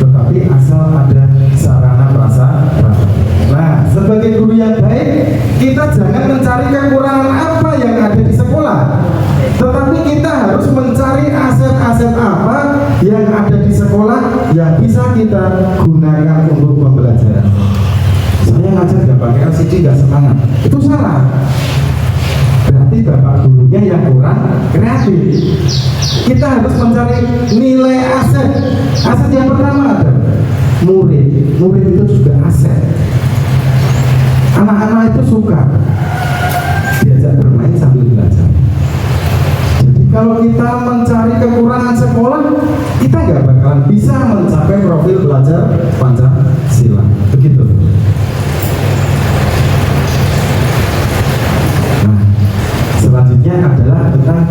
tetapi asal ada sarana prasarana. Nah, sebagai guru yang baik, kita jangan mencari kekurangan apa yang ada di sekolah, tetapi kita harus mencari aset-aset apa yang ada di sekolah yang bisa kita gunakan untuk pembelajaran. Saya ngajar nggak pakai LCD, nggak semangat, itu salah. Berarti bapak gurunya yang kurang kreatif. Kita harus mencari nilai aset. Aset yang pertama ada murid. Murid itu juga aset. Anak-anak itu suka diajak bermain sambil belajar. Jadi kalau kita mencari kekurangan sekolah, kita nggak bakalan bisa mencapai profil belajar Pancasila. Begitu. Nah, selanjutnya adalah tentang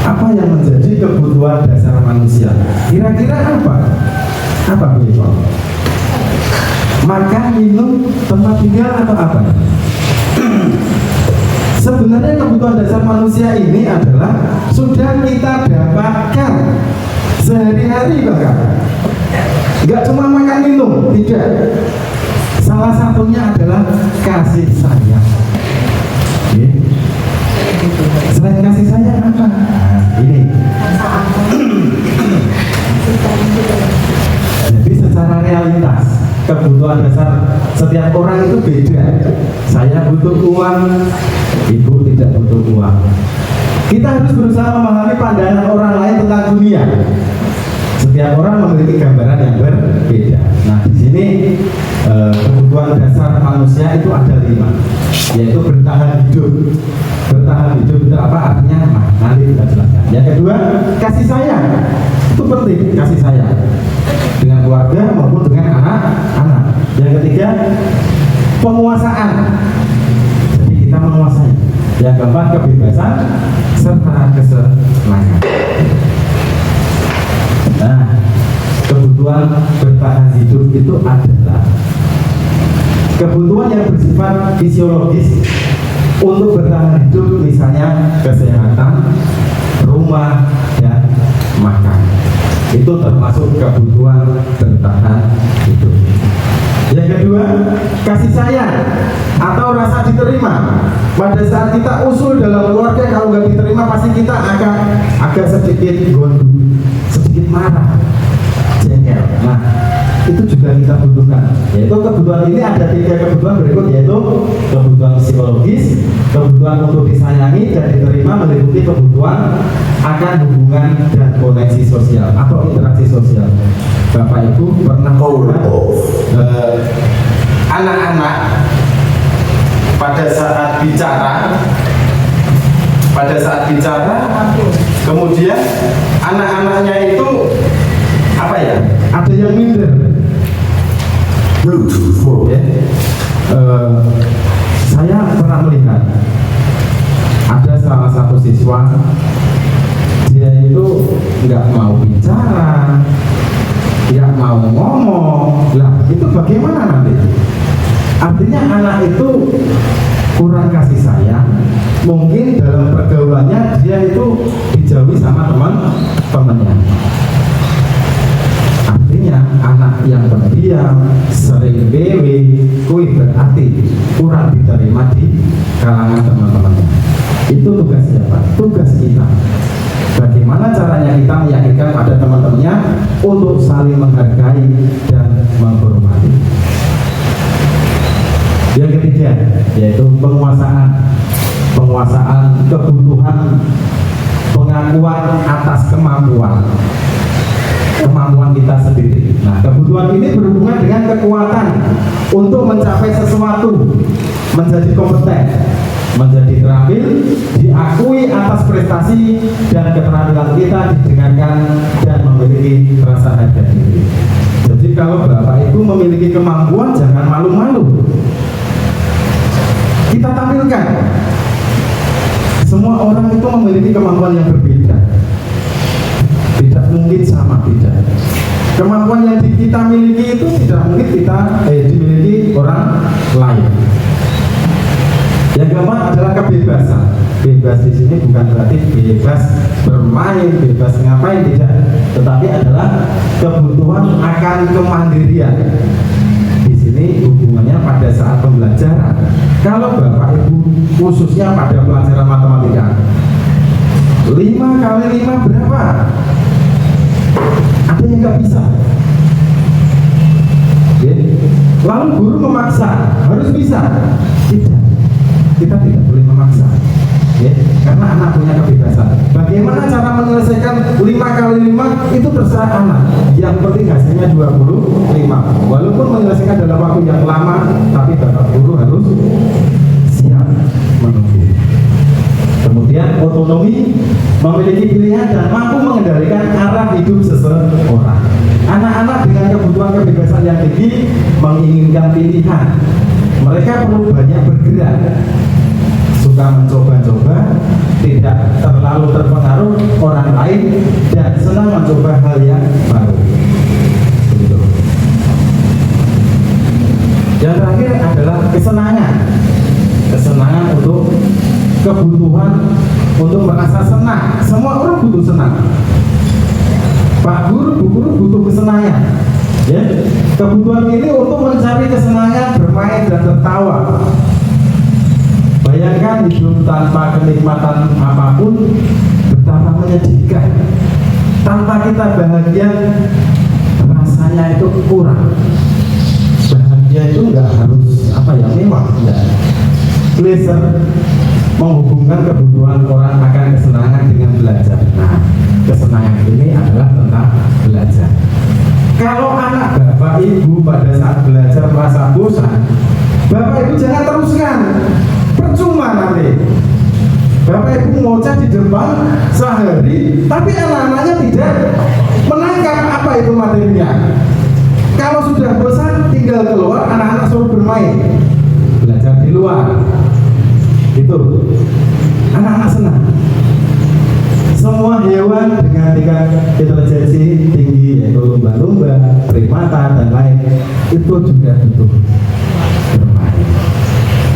apa yang menjadi kebutuhan dasar manusia. Kira-kira apa? Apa begitu? Makan, minum, tempat tinggal, atau apa? Sebenarnya kebutuhan dasar manusia ini adalah sudah kita dapatkan sehari-hari bahkan. Nggak cuma makan minum, tidak. Salah satunya adalah kasih sayang. Oke. Selain kasih sayang apa? Nah, ini. Jadi secara realitas kebutuhan dasar setiap orang itu beda. Saya butuh uang, ibu tidak butuh uang. Kita harus berusaha memahami pandangan orang lain tentang dunia. Setiap orang memiliki gambaran yang berbeda. Nah, di sini kebutuhan dasar manusia itu ada 5, yaitu bertahan hidup. Bertahan hidup itu apa artinya? Nah, nanti kita jelaskan. Yang kedua, kasih sayang. Itu penting, kasih sayang dengan keluarga maupun dengan anak-anak. Yang ketiga, penguasaan. Jadi kita menguasai. Yang keempat, kebebasan serta kesenangan. Nah, kebutuhan bertahan hidup itu adalah kebutuhan yang bersifat fisiologis untuk bertahan hidup, misalnya kesehatan, rumah, dan makan. Itu termasuk kebutuhan bertahan hidup. Yang kedua, kasih sayang atau rasa diterima. Pada saat kita usul dalam keluarga, kalau nggak diterima pasti kita akan agak sedikit gondok, sedikit marah, jengkel. Nah, itu juga kita butuhkan. Yaitu kebutuhan ini ada 3 kebutuhan berikut, yaitu kebutuhan psikologis, kebutuhan untuk disayangi dan diterima, meliputi kebutuhan akan hubungan dan koneksi sosial atau interaksi sosial. Bapak Ibu pernah anak-anak pada saat bicara, kemudian anak-anaknya itu apa ya? Ada yang minder. Bluetooth. Ya. Saya pernah melihat ada salah satu siswa, dia itu nggak mau bicara, nggak mau ngomong. Lah, itu bagaimana nanti? Artinya anak itu kurang kasih sayang. Mungkin dalam pergaulannya dia itu dijauhi sama teman-temannya. Artinya anak yang pendiam, sering bewe, kui berarti kurang diterima di kalangan teman-temannya. Itu tugas siapa? Tugas kita. Bagaimana caranya kita meyakinkan pada teman-temannya untuk saling menghargai dan menghormati. Yang ketiga, yaitu penguasaan kebutuhan, pengakuan atas kemampuan kita sendiri. Nah, kebutuhan ini berhubungan dengan kekuatan untuk mencapai sesuatu, menjadi kompeten, menjadi terampil, diakui atas prestasi dan keterampilan kita, didengarkan dan memiliki rasa harga diri. Jadi kalau Bapak Ibu memiliki kemampuan, jangan malu-malu. Kita tampilkan. Semua orang itu memiliki kemampuan yang berbeda. Tidak mungkin sama, tidak. Kemampuan yang kita miliki itu tidak mungkin dimiliki orang lain. kebebasan. Bebas di sini bukan berarti bebas bermain, bebas ngapain, tidak, tetapi adalah kebutuhan akan kemandirian. Di sini hubungannya pada saat pembelajaran. Kalau Bapak Ibu khususnya pada pelajaran matematika, 5 kali 5 berapa? Ada yang nggak bisa. Oke. Lalu guru memaksa harus bisa. Tidak, kita tidak boleh memaksa. Ya, karena anak punya kebebasan. Bagaimana cara menyelesaikan 5 kali 5 itu terserah anak. Yang penting hasilnya 25. Walaupun menyelesaikan dalam waktu yang lama, tapi Bapak Guru harus siap menunggu. Kemudian otonomi, memiliki pilihan dan mampu mengendalikan arah hidup seseorang. Anak-anak dengan kebutuhan kebebasan yang tinggi menginginkan pilihan. Mereka perlu banyak bergerak, suka mencoba-coba, tidak terlalu terpengaruh orang lain, dan senang mencoba hal yang baru. Begitu. Yang terakhir adalah kesenangan. Kesenangan untuk kebutuhan untuk merasa senang. Semua orang butuh senang. Pak Guru, Bu Guru butuh kesenangan. Ya, kebutuhan ini untuk mencari kesenangan, bermain dan tertawa. Bayangkan hidup tanpa kenikmatan apapun betapa menyedihkan. Tanpa kita bahagia, rasanya itu kurang. Bahagia itu nggak harus mewah, enggak. Pleasure menghubungkan kebutuhan orang akan kesenangan dengan belajar. Nah, kesenangan ini adalah tentang belajar. Kalau anak Bapak Ibu pada saat belajar merasa bosan, Bapak Ibu jangan teruskan. Percuma nanti. Bapak Ibu ngoceh di depan sehari, tapi anak-anaknya tidak menangkap apa itu materinya. Kalau sudah bosan, tinggal keluar, anak-anak suruh bermain, belajar di luar. Itu anak-anak senang. Semua hewan dengan tingkat intelijensi tinggi, yaitu lumba-lumba, primata dan lain, itu juga butuh bermain.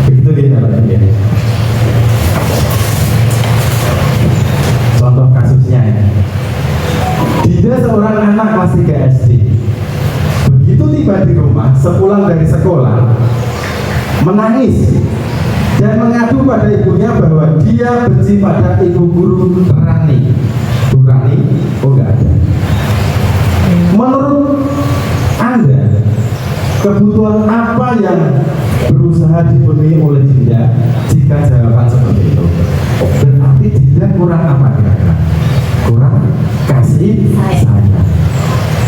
Begitu dia Bapak Ibu. Contoh kasusnya ya. Dia seorang anak kelas 3 SD. Begitu tiba di rumah, sepulang dari sekolah, menangis dan mengadu pada ibunya bahwa dia benci pada ibu guru Rani. Bu Rani, oh enggak ada. Menurut Anda, kebutuhan apa yang berusaha dipenuhi oleh Dinda jika jawaban seperti itu? Berarti Dinda kurang apa kira-kira? Kurang kasih sayang.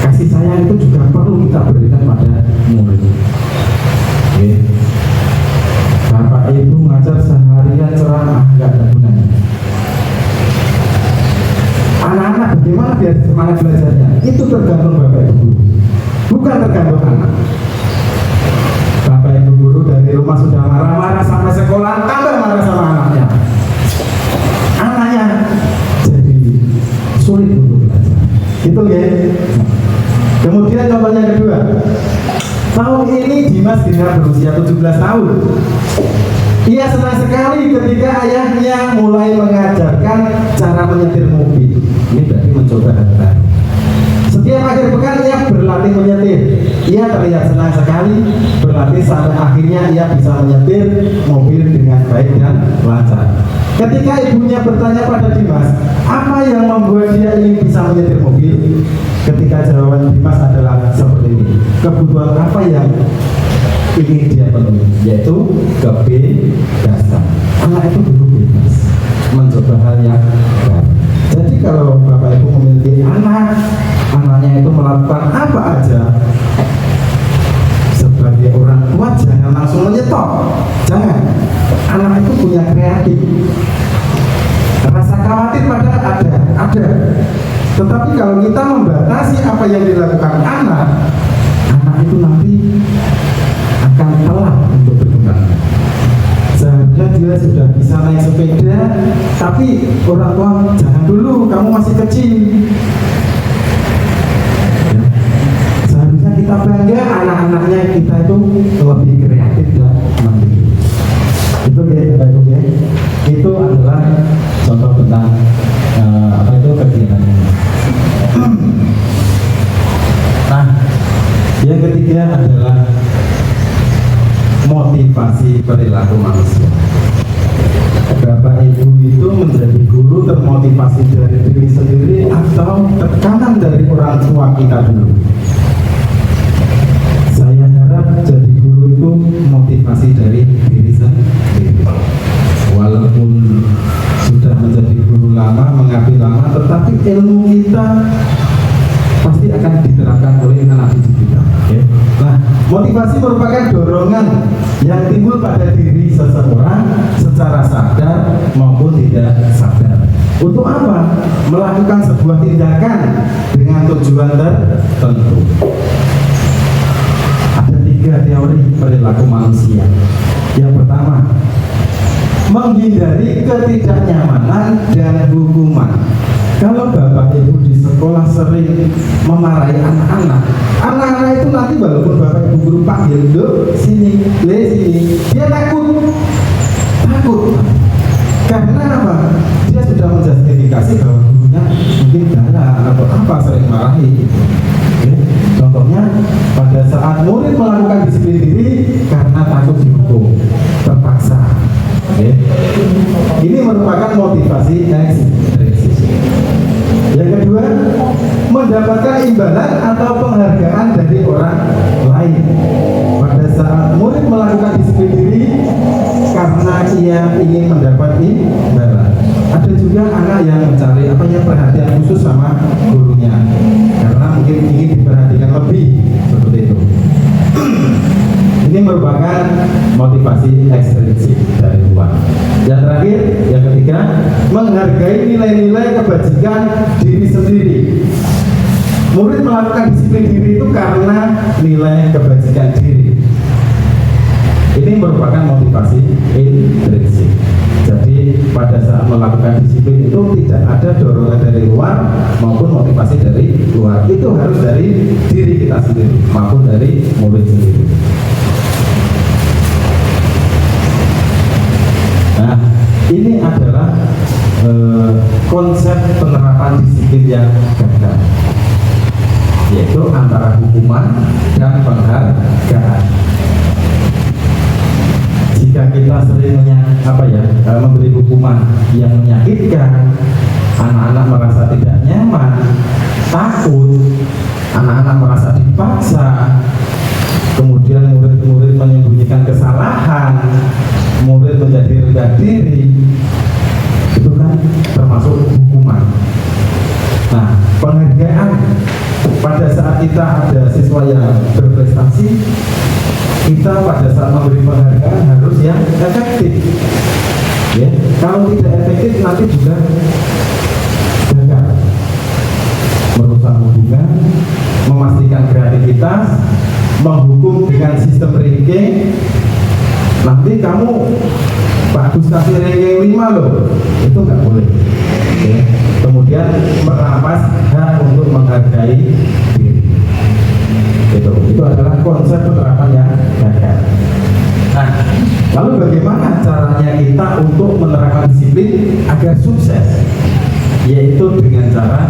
Kasih sayang itu juga perlu kita berikan pada murid. Oke. Bapak Ibu ngajar seharian ceramah nggak ada gunanya. Anak-anak bagaimana biar semangat belajarnya? Itu tergantung Bapak Ibu, bukan tergantung anak. Bapak Ibu guru dari rumah sudah marah-marah sampai sekolah, tambah marah sama anaknya. Anaknya jadi sulit untuk belajar. Itu ya. Kemudian contohnya kedua. Tahun ini Dimas Gina berusia 17 tahun. Ia senang sekali ketika ayahnya mulai mengajarkan cara menyetir mobil. Ini berarti mencoba hal baru. Setiap akhir pekan ia berlatih menyetir. Ia terlihat senang sekali berlatih sampai akhirnya ia bisa menyetir mobil dengan baik dan lancar. Ketika ibunya bertanya pada Dimas, apa yang membuat dia ingin bisa menyetir mobil? Ketika jawaban Dimas adalah seperti ini. Kebutuhan apa yang ingin dia penuhi? Yaitu kebebasan. Anak itu butuh bebas, mencoba hal yang baru. Jadi kalau Bapak Ibu memiliki anak, anaknya itu melakukan apa aja, sebagai orang tua jangan langsung menyetop. Jangan. Anak itu punya kreatif. Rasa khawatir pada ada. Tetapi kalau kita membatasi apa yang dilakukan anak itu nanti akan telat untuk berkembang. Seharusnya dia sudah bisa naik sepeda, tapi orang tua jangan dulu, kamu masih kecil. Ya. Seharusnya kita bangga anak-anaknya kita itu lebih kreatif dan mandiri. Itu ya Bapak Ibu ya. Kita motivasi perilaku manusia. Bapak Ibu itu menjadi guru termotivasi dari diri sendiri atau tekanan dari orang tua kita dulu? Saya harap jadi guru itu motivasi dari diri sendiri. Walaupun sudah menjadi guru lama, mengabdi lama, tetapi ilmu kita pasti akan diterapkan oleh anak didik kita. Nah, motivasi merupakan dorongan yang timbul pada diri seseorang secara sadar maupun tidak sadar. Untuk apa? Melakukan sebuah tindakan dengan tujuan tertentu. Ada 3 teori perilaku manusia. Yang pertama, menghindari ketidaknyamanan dan hukuman. Kalau Bapak Ibu di sekolah sering memarahi anak-anak itu nanti walaupun Bapak Ibu guru panggil, "Duk, sini, le sini," dia takut. Karena apa? Dia sudah menjustifikasi bahwa gurunya mungkin galak atau apa, sering marahi gitu. Contohnya pada saat murid melakukan disiplin diri karena takut dihukum, terpaksa. Ini merupakan motivasi ekstrinsik. Yang kedua, mendapatkan imbalan atau penghargaan dari orang lain. Pada saat murid melakukan disiplin diri karena ia ingin mendapat imbalan. Ada juga anak yang mencari perhatian khusus sama gurunya karena mungkin ingin diperhatikan lebih, seperti itu. Ini merupakan motivasi ekstrinsik dari luar. Yang terakhir, yang ketiga, menghargai nilai-nilai kebajikan diri sendiri. Murid melakukan disiplin diri itu karena nilai kebajikan diri. Ini merupakan motivasi intrinsik. Jadi pada saat melakukan disiplin itu tidak ada dorongan dari luar maupun motivasi dari luar. Itu harus dari diri kita sendiri maupun dari murid sendiri. Nah, ini adalah konsep penerapan disiplin yang gagal, yaitu antara hukuman dan penghargaan. Jika kita sering memberi hukuman yang menyakitkan, anak-anak merasa tidak nyaman, takut, anak-anak merasa dipaksa, kemudian murid-murid menyembunyikan kesalahan, murid menjadi rendah diri, itu kan termasuk hukuman. Nah, penghargaan pada saat kita ada siswa yang berprestasi, kita pada saat memberi penghargaan harus yang efektif. Ya, kalau tidak efektif nanti juga gagal, merusak hubungan, memastikan kreativitas, menghukum dengan sistem ranking. Nanti kamu bagus kasih ranking 5 loh, itu nggak boleh. Ya. Kemudian merampas hak untuk menghargai diri. Itu adalah konsep penerapan yang gagal. Nah, lalu bagaimana caranya kita untuk menerapkan disiplin agar sukses? Yaitu dengan cara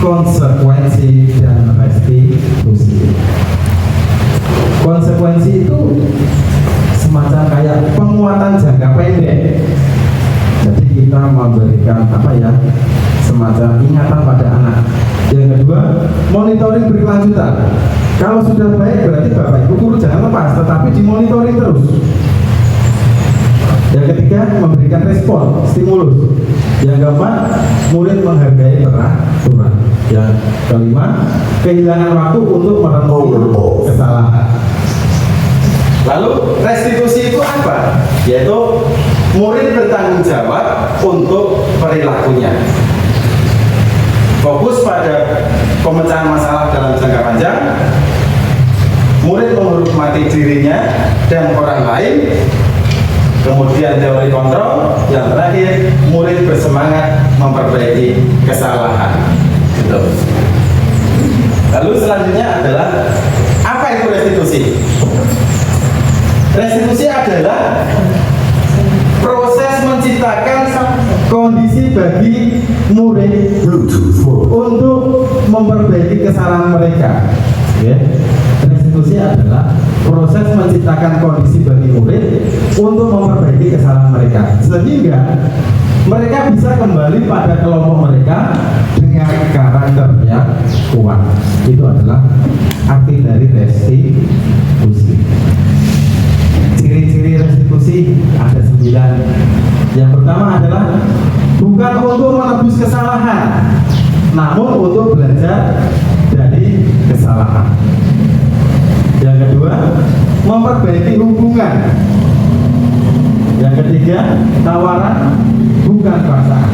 konsekuensi dan restitusi. Konsekuensi itu semacam kayak penguatan jangka pendek. Jadi kita memberikan semacam ingatan pada anak. Yang kedua, monitoring berkelanjutan. Kalau sudah baik berarti Bapak Ibu guru jangan lepas, tetapi dimonitoring terus. Yang ketiga, memberikan respon, stimulus. Yang keempat, murid menghargai peraturan. Yang kelima, kehilangan waktu untuk merenungi kesalahan. Lalu restitusi itu apa? Yaitu murid bertanggung jawab untuk perilakunya. Fokus pada pemecahan masalah dalam jangka panjang, murid menghormati dirinya dan orang lain, kemudian teori kontrol, yang terakhir murid bersemangat memperbaiki kesalahan. Gitu. Lalu selanjutnya adalah apa itu restitusi? Restitusi adalah proses menciptakan kondisi bagi murid untuk memperbaiki kesalahan mereka. Restitusi adalah proses menciptakan kondisi bagi murid untuk memperbaiki kesalahan mereka, sehingga mereka bisa kembali pada kelompok mereka dengan karakter yang kuat. Itu adalah arti dari restitusi. Ciri-ciri restitusi ada 9. Yang pertama adalah bukan untuk menebus kesalahan, namun untuk belajar dari kesalahan. Yang kedua, memperbaiki hubungan. Yang ketiga, tawaran bukan paksaan.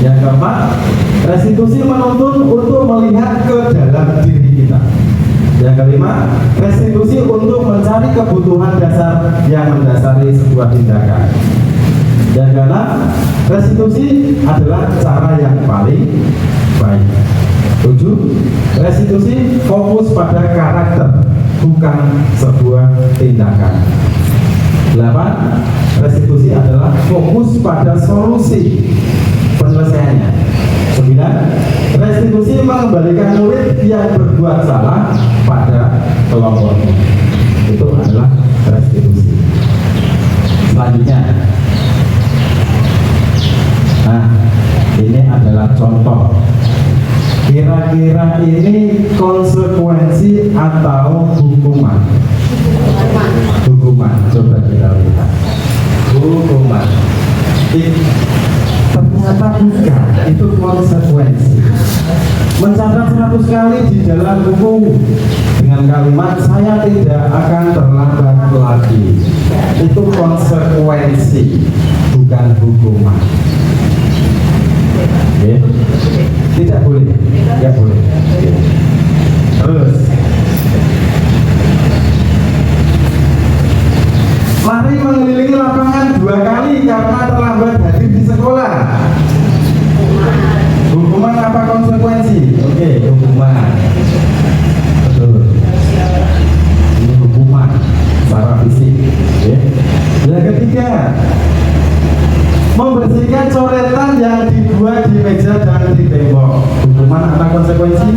Yang keempat, restitusi menuntun untuk melihat ke dalam diri kita. Yang kelima, restitusi untuk mencari kebutuhan dasar yang mendasari sebuah tindakan. Yang keenam, restitusi adalah cara yang paling baik. 7. Restitusi fokus pada karakter, bukan sebuah tindakan. 8. Restitusi adalah fokus pada solusi penyelesaiannya. 9. Restitusi mengembalikan murid yang berbuat salah pada kelompoknya. Itu adalah restitusi. Selanjutnya, nah, ini adalah contoh. Kira-kira ini konsekuensi atau hukuman? Hukuman. Coba kita lihat. Hukuman. Ternyata bukan. Itu konsekuensi. Mencatat 100 kali di dalam buku dengan kalimat saya tidak akan terlambat lagi. Itu konsekuensi, bukan hukuman. Oke. Tidak boleh, tidak boleh. Terus, lari mengelilingi lapangan 2 kali karena terlambat hadir di sekolah. Hukuman apa konsekuensi? Oke, hukuman. Betul. Ini hukuman secara fisik. Oke. Yang ketiga, membersihkan coretan yang dibuat di meja dan di tembok. Hukuman apa konsekuensi?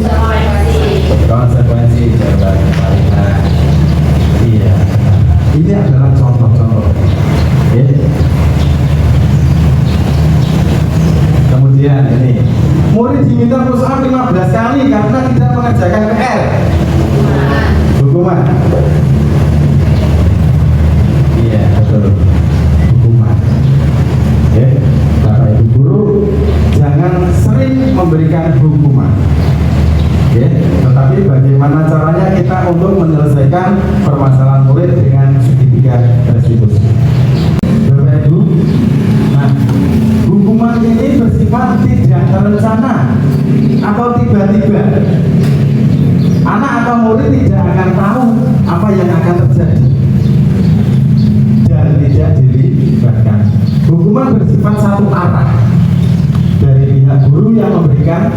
Konsekuensi jawaban palingan. Iya. Ini adalah contoh-contoh. Oke. Kemudian ini, murid diminta push up 15 kali karena tidak mengerjakan PR. Hukuman. Iya, betul. Hukuman. Oke, Bapak Ibu guru, jangan sering memberikan hukuman. Oke, tetapi bagaimana caranya kita untuk menyelesaikan permasalahan murid dengan segitiga restitusi. Bapak Ibu, nah, hukuman ini bersifat tidak terencana atau tiba-tiba. Anak atau murid tidak akan tahu apa yang akan terjadi dan tidak dilibatkan. Hukuman bersifat satu arah dari pihak guru yang memberikan,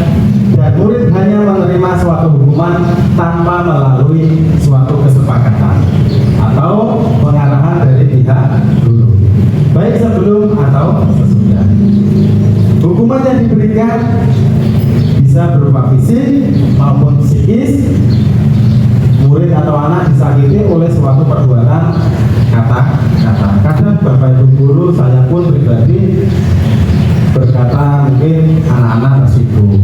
dan murid hanya menerima suatu hukuman tanpa melalui suatu kesepakatan atau pengarahan dari pihak guru, baik sebelum atau sesudah. Hukuman yang diberikan bisa berupa fisik maupun psikis. Murid atau anak disakiti oleh suatu perbuatan kata-kata. Kadang Bapak Ibu guru, saya pun pribadi berkata mungkin anak-anak tersinggung.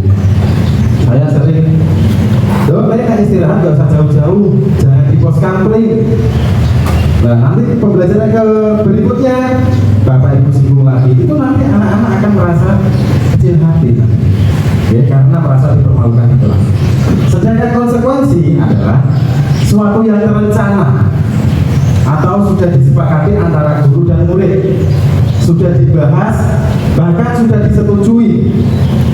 Saya sering, "Dok, mereka istirahat, gak usah jauh-jauh, jangan di pos kampling." Nah, nanti pembelajaran ke berikutnya Bapak Ibu singgung lagi, itu nanti anak-anak akan merasa kecil hati, ya, karena merasa dipermalukan di kelas. Sedangkan konsekuensi adalah suatu yang terencana atau sudah disepakati antara guru dan murid, sudah dibahas, bahkan sudah disetujui.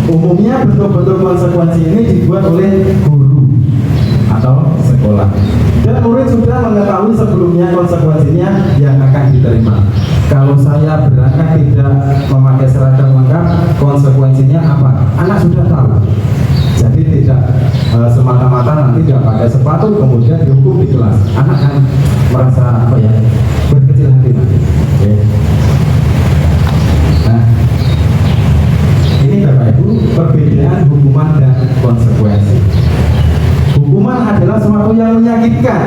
Umumnya bentuk-bentuk konsekuensi ini dibuat oleh guru atau sekolah, dan murid sudah mengetahui sebelumnya konsekuensinya yang akan diterima. Kalau saya berangkat tidak memakai seragam lengkap, konsekuensinya apa? Anak sudah tahu. Jadi tidak semata-mata nanti tidak pakai sepatu kemudian dihukum di kelas. Anak kan merasa apa ya, berkecil hati nanti. Okay. Nah, ini Bapak Ibu perbedaan hukuman dan konsekuensi. Hukuman adalah sesuatu yang menyakitkan,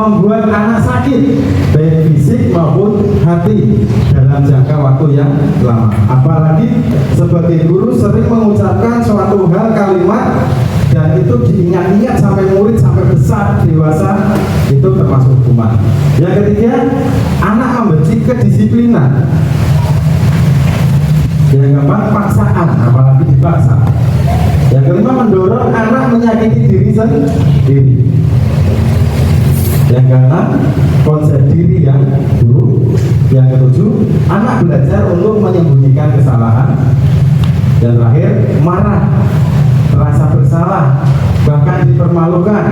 membuat anak sakit baik fisik maupun hati dalam jangka waktu yang lama. Apalagi sebagai guru sering mengucapkan suatu hal kalimat dan itu diingat-ingat sampai murid sampai besar dewasa, itu termasuk hukuman. Yang ketiga, anak membenci kedisiplinan. Yang keempat, paksaan, apalagi dipaksa. Yang kelima, mendorong anak menyakiti diri sendiri. Yang keenam, konsep diri yang buruk. Yang ketujuh, anak belajar untuk menyembunyikan kesalahan. Dan terakhir, marah, merasa bersalah, bahkan dipermalukan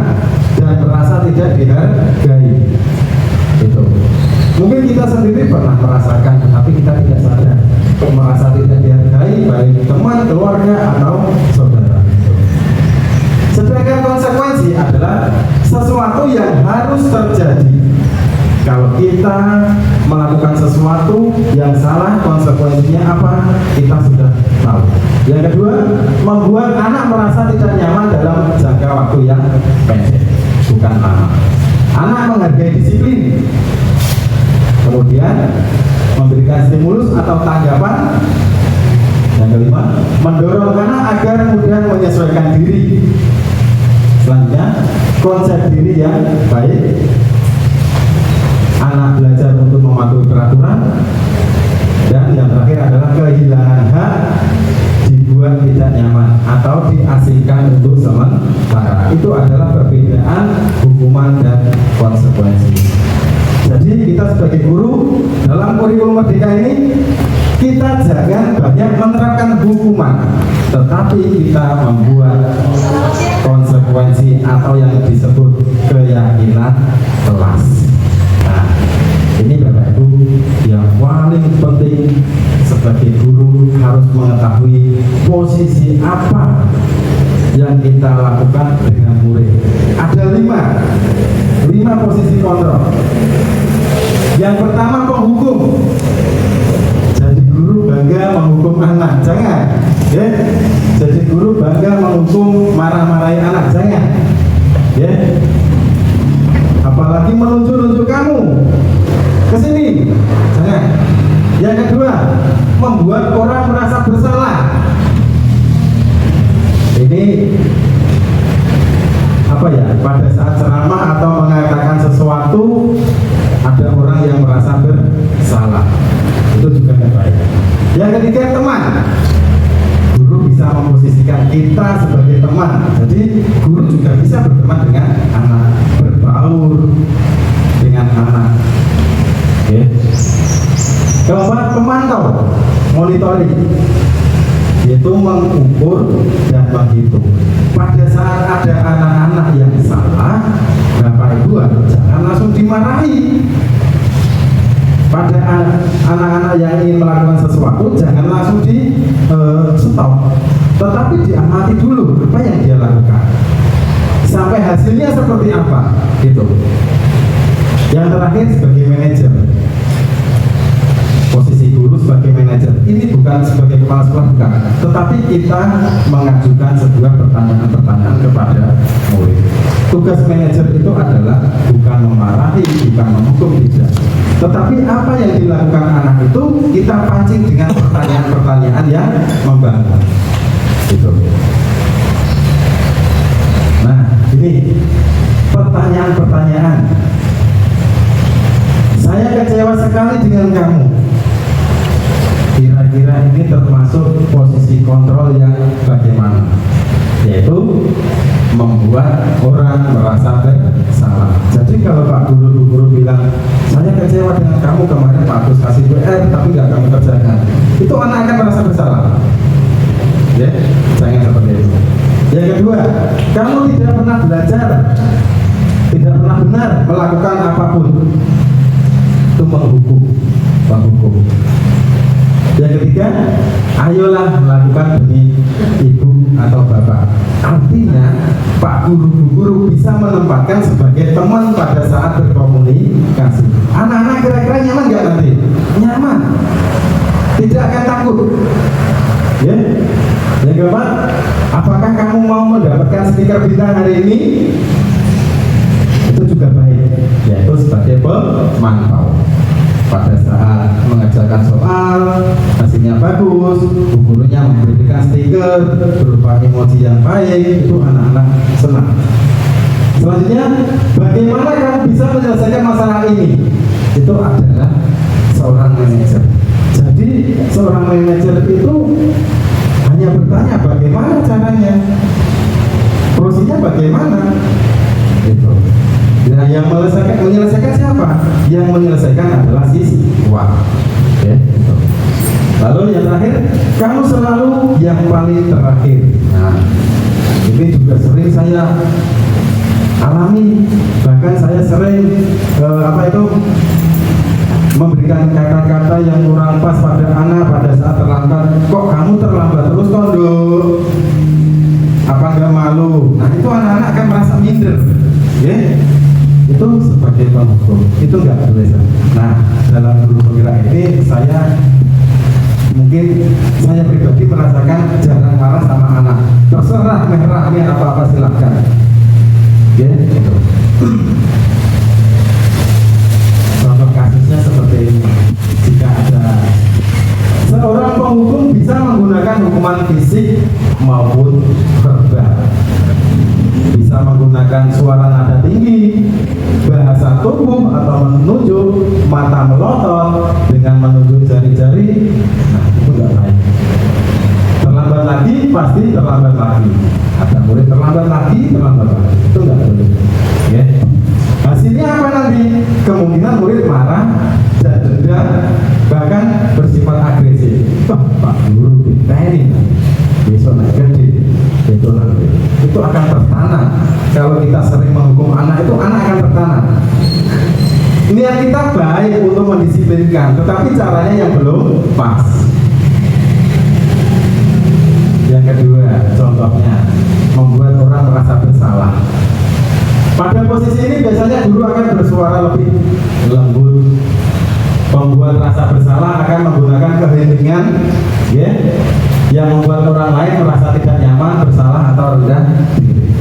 dan merasa tidak dihargai. Itu mungkin kita sendiri pernah merasakan, tetapi kita tidak sadar, merasa tidak dihargai baik teman, keluarga atau saudara. Sedangkan konsekuensi adalah sesuatu yang harus terjadi. Kalau kita melakukan sesuatu yang salah, konsekuensinya apa? Kita sudah tahu. Yang kedua, membuat anak merasa tidak nyaman dalam jangka waktu yang pendek, bukan lama. Anak menghargai disiplin. Kemudian memberikan stimulus atau tanggapan. Yang kelima, mendorong anak agar mudah menyesuaikan diri. Selanjutnya, konsep diri yang baik. Anak belajar untuk mematuhi peraturan. Dan yang terakhir adalah kehilangan hak, dibuat tidak nyaman atau diasingkan untuk sementara. Itu adalah perbedaan hukuman dan konsekuensi. Jadi kita sebagai guru dalam kurikulum merdeka ini, kita jangan banyak menerapkan hukuman, tetapi kita membuat konsekuensi atau yang disebut keyakinan kelas. Nah, ini Bapak Ibu yang paling penting sebagai guru harus mengetahui posisi apa yang kita lakukan dengan murid. Ada lima posisi kontrol. Yang pertama, penghukum. Jadi guru bangga menghukum anak, jangan. Ya. Jadi guru bangga menghukum marah-marahin anak, jangan. Ya. Apalagi menunjuk-nunjuk kamu ke sini, jangan. Yang kedua, membuat orang merasa bersalah. Ini apa ya? Pada saat ceramah atau mengatakan sesuatu, ada orang yang merasa bersalah. Itu juga tidak baik. Yang ketiga, teman. Guru bisa memposisikan kita sebagai teman. Jadi guru juga bisa berteman dengan anak, berbaur dengan anak. Oke. Keempat, pemantau, monitoring, yaitu mengukur dan menghitung. Pada saat ada anak-anak yang salah, Bapak Ibu jangan langsung dimarahi. Pada anak-anak yang ingin melakukan sesuatu, jangan langsung di stop, tetapi diamati dulu apa yang dia lakukan sampai hasilnya seperti apa, gitu. Yang terakhir, sebagai manajer, posisi guru sebagai manajer ini bukan sebagai kepala sekolah, bukan, tetapi kita mengajukan sebuah pertanyaan-pertanyaan kepada murid. Tugas manajer itu adalah bukan memarahi, bukan menghukum, tidak, tetapi apa yang dilakukan anak itu kita pancing dengan pertanyaan-pertanyaan yang membangun, gitu. Nah, ini pertanyaan-pertanyaan. Saya kecewa sekali dengan kamu. Kira-kira ini termasuk posisi kontrol yang bagaimana? Yaitu membuat orang merasa bersalah. Jadi kalau Pak Guru bilang, saya kecewa dengan kamu kemarin Pak Gus kasih PR tapi nggak kamu kerjakan, itu anak akan merasa bersalah. Ya, jangan seperti itu. Yang kedua, kamu tidak pernah belajar, tidak pernah benar melakukan apapun, itu menghukum. Yang ketiga, ayolah melakukan demi ibu atau bapak. Artinya Pak Guru bisa menempatkan sebagai teman pada saat berkomunikasi. Anak-anak kira-kira nyaman nggak nanti? Nyaman, tidak akan takut. Ya. Yang keempat, apakah kamu mau mendapatkan stiker bintang hari ini? Itu juga baik. yaitu sebagai pemantau. Pada saat mengerjakan soal, hasilnya bagus, bu gurunya memberikan stiker berupa emoji yang baik, itu anak-anak senang. Selanjutnya, bagaimana kamu bisa menyelesaikan masalah ini? Itu adalah seorang manajer. Jadi seorang manajer itu hanya bertanya bagaimana caranya, prosesnya bagaimana, gitu. Nah, yang menyelesaikan siapa? Yang menyelesaikan adalah siswa. Oke, gitu. Lalu yang terakhir, kamu selalu yang paling terakhir. Nah, ini juga sering saya alami, bahkan saya sering memberikan kata-kata yang kurang pas pada anak pada saat terlambat. Kok kamu terlambat terus, Tondo? Apa nggak malu? Nah, itu anak-anak akan merasa minder, ya. Itu sebagai penghukum, itu nggak boleh. Nah, dalam guru penggerak ini saya pribadi merasakan jarang marah sama anak. Terserah merahnya apa-apa silahkan. Ya, gitu. Contoh kasusnya seperti ini. Jika ada seorang penghukum bisa menggunakan hukuman fisik maupun verbal, bisa menggunakan suara nada tinggi, bahasa tubuh atau menunjuk, mata melotot dengan menunjuk jari-jari. Nah, itu nggak baik. Terlambat lagi, pasti terlambat lagi. Ada murid terlambat lagi, itu nggak boleh. Ya. Hasilnya apa nanti? Kemungkinan murid marah dan dendam, bahkan bersifat agresif. Pak guru diteni, besok naik gede, itu nanti. Itu akan tertanam. Kalau kita sering menghukum anak, itu anak akan tertanam. Niat kita baik untuk mendisiplinkan, tetapi caranya yang belum pas. Yang kedua, contohnya membuat orang merasa bersalah. Pada posisi ini biasanya guru akan bersuara lebih lembut. Pembuat rasa bersalah akan menggunakan keheningan, ya, yang membuat orang lain merasa tidak nyaman, bersalah atau rendah diri.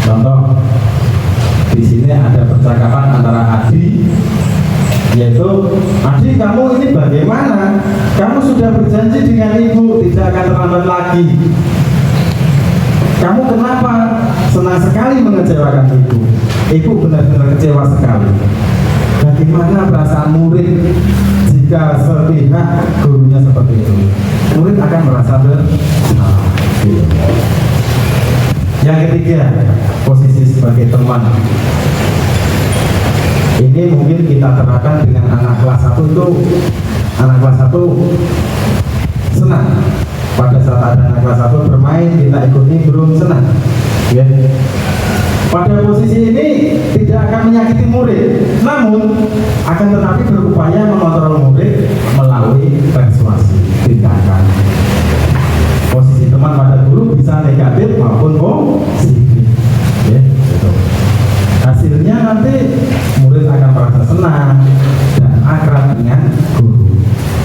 Contoh, di sini ada percakapan antara Adi, yaitu, Adi, kamu ini bagaimana? Kamu sudah berjanji dengan ibu tidak akan terlambat lagi. Kamu kenapa senang sekali mengecewakan ibu? Ibu benar-benar kecewa sekali. Bagaimana perasaan murid jika sepihak gurunya seperti itu? Murid akan merasa bersalah. Yang ketiga, posisi sebagai teman. Ini mungkin kita terapkan dengan anak kelas 1 itu. Anak kelas 1 senang pada saat ada anak kelas 1 bermain, kita ikuti, belum senang, ya. Pada posisi ini tidak akan menyakiti murid, namun akan tetapi berupaya mengontrol murid melalui persuasi, tindakan. Posisi teman pada guru bisa negatif maupun positif, ya, gitu. Hasilnya nanti murid akan merasa senang dan akrab dengan guru.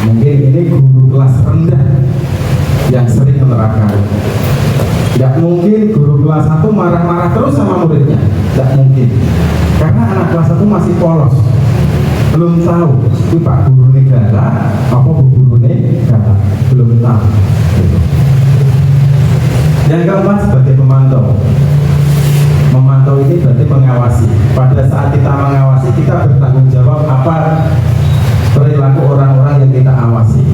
Mungkin ini guru kelas rendah yang sering menerapkan. Tidak mungkin guru kelas 1 marah-marah terus sama muridnya. Tidak mungkin. Karena anak kelas 1 masih polos. Belum tahu, itu Pak guru ini galak, apa Bu guru ini galak. Belum tahu. Yang keempat, sebagai pemantau. Memantau ini berarti mengawasi. Pada saat kita mengawasi, kita bertanggung jawab apa perilaku orang-orang yang kita awasi.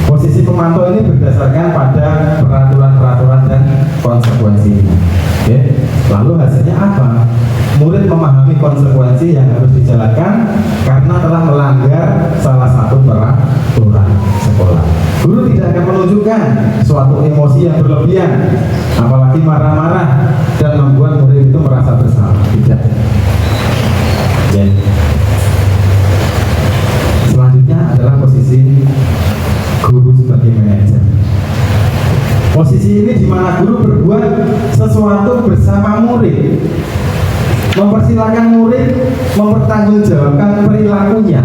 Posisi pemantau ini berdasarkan pada peraturan-peraturan dan konsekuensinya. Oke. Lalu hasilnya apa? Murid memahami konsekuensi yang harus dijalankan karena telah melanggar salah satu peraturan sekolah. Guru tidak akan menunjukkan suatu emosi yang berlebihan, apalagi marah-marah dan membuat murid itu merasa bersalah. Tidak. Jadi, selanjutnya adalah posisi guru sebagai manajer. Posisi ini di mana guru berbuat sesuatu bersama murid, mempersilahkan murid mempertanggungjawabkan perilakunya,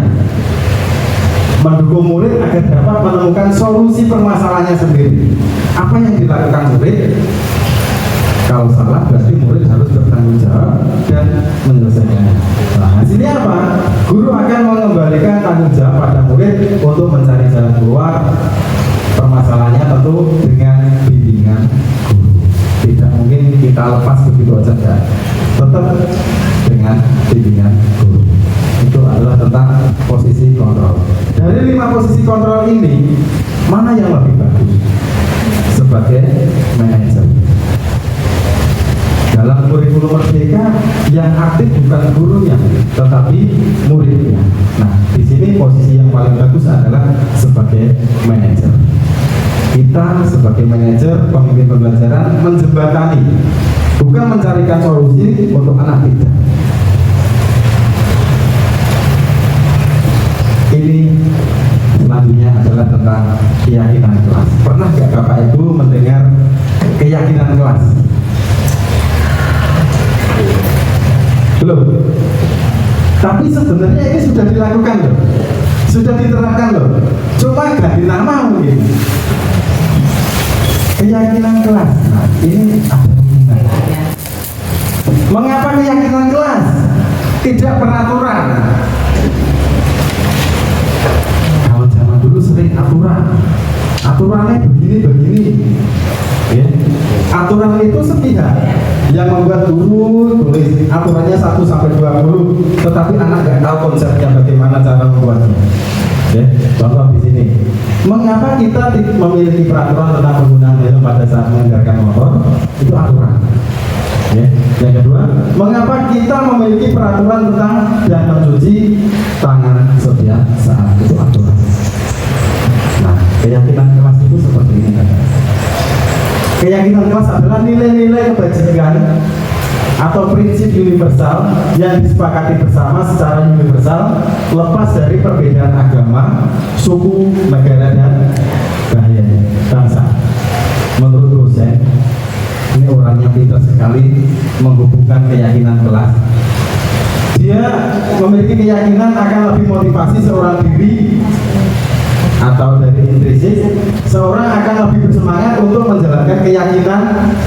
mendukung murid agar dapat menemukan solusi permasalahannya sendiri. Apa yang dilakukan murid? Kalau salah berarti murid harus bertanggung jawab dan menyelesaikannya. Nah, hasil Guru akan mengembalikan tanggung jawab pada murid untuk mencari jalan keluar permasalahannya, tentu dengan bimbingan guru. Tidak mungkin kita lepas begitu saja, tetap dengan bimbingan guru. Itu adalah tentang posisi kontrol. Dari 5 posisi kontrol ini, mana yang lebih bagus sebagai manajer? Dalam kurikulum Merdeka yang aktif bukan gurunya, tetapi muridnya. Nah, di sini posisi yang paling bagus adalah sebagai manajer. Kita sebagai manajer, pemimpin pembelajaran, menjembatani, bukan mencarikan solusi untuk anak kita. Ini selanjutnya adalah tentang keyakinan kelas. Pernah nggak Bapak Ibu mendengar keyakinan kelas? Belum. Tapi sebenarnya ini sudah dilakukan loh, sudah diterapkan loh. Cuma ganti nama mungkin. Keyakinan kelas. Nah, ini ada hubungannya. Mengapa keyakinan kelas? Tidak peraturan. Kalau zaman dulu sering aturan. Aturannya begini. Ya. Aturan itu sepihak. Yang membuat guru tulis aturannya 1 sampai 20, tetapi anak nggak tahu konsepnya bagaimana cara membuatnya. Ya, contoh di sini. Mengapa kita memiliki peraturan tentang penggunaan helm pada saat mengendarai motor? Itu aturan. Ya. Yang kedua, mengapa kita memiliki peraturan tentang dan mencuci tangan setiap saat? Itu aturan. Nah, keyakinan kelas itu seperti ini kan. Keyakinan kelas adalah nilai-nilai kebajikan atau prinsip universal yang disepakati bersama secara universal, lepas dari perbedaan agama, suku, negara, dan bangsa. Menurut dosen, ini orangnya pintar sekali menghubungkan keyakinan kelas. Dia memiliki keyakinan akan lebih motivasi seorang diri atau dari intrinsik, seorang akan lebih bersemangat untuk menjalankan keyakinan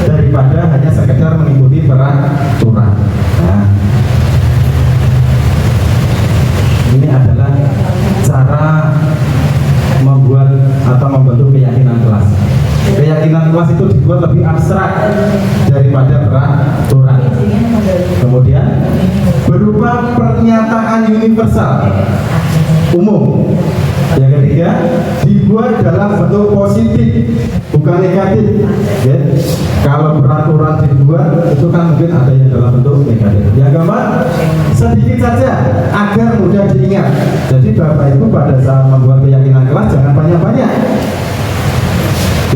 daripada hanya sekedar mengikuti peraturan. Nah, ini adalah cara membuat atau membentuk keyakinan kelas. Keyakinan kelas itu dibuat lebih abstrak daripada peraturan. Kemudian berupa pernyataan universal umum. Yang ketiga, dibuat dalam bentuk positif, bukan negatif. Ya. Kalau peraturan dibuat, itu kan mungkin ada yang dalam bentuk negatif. Yang keempat, sedikit saja agar mudah diingat. Jadi Bapak Ibu pada saat membuat keyakinan kelas jangan banyak-banyak.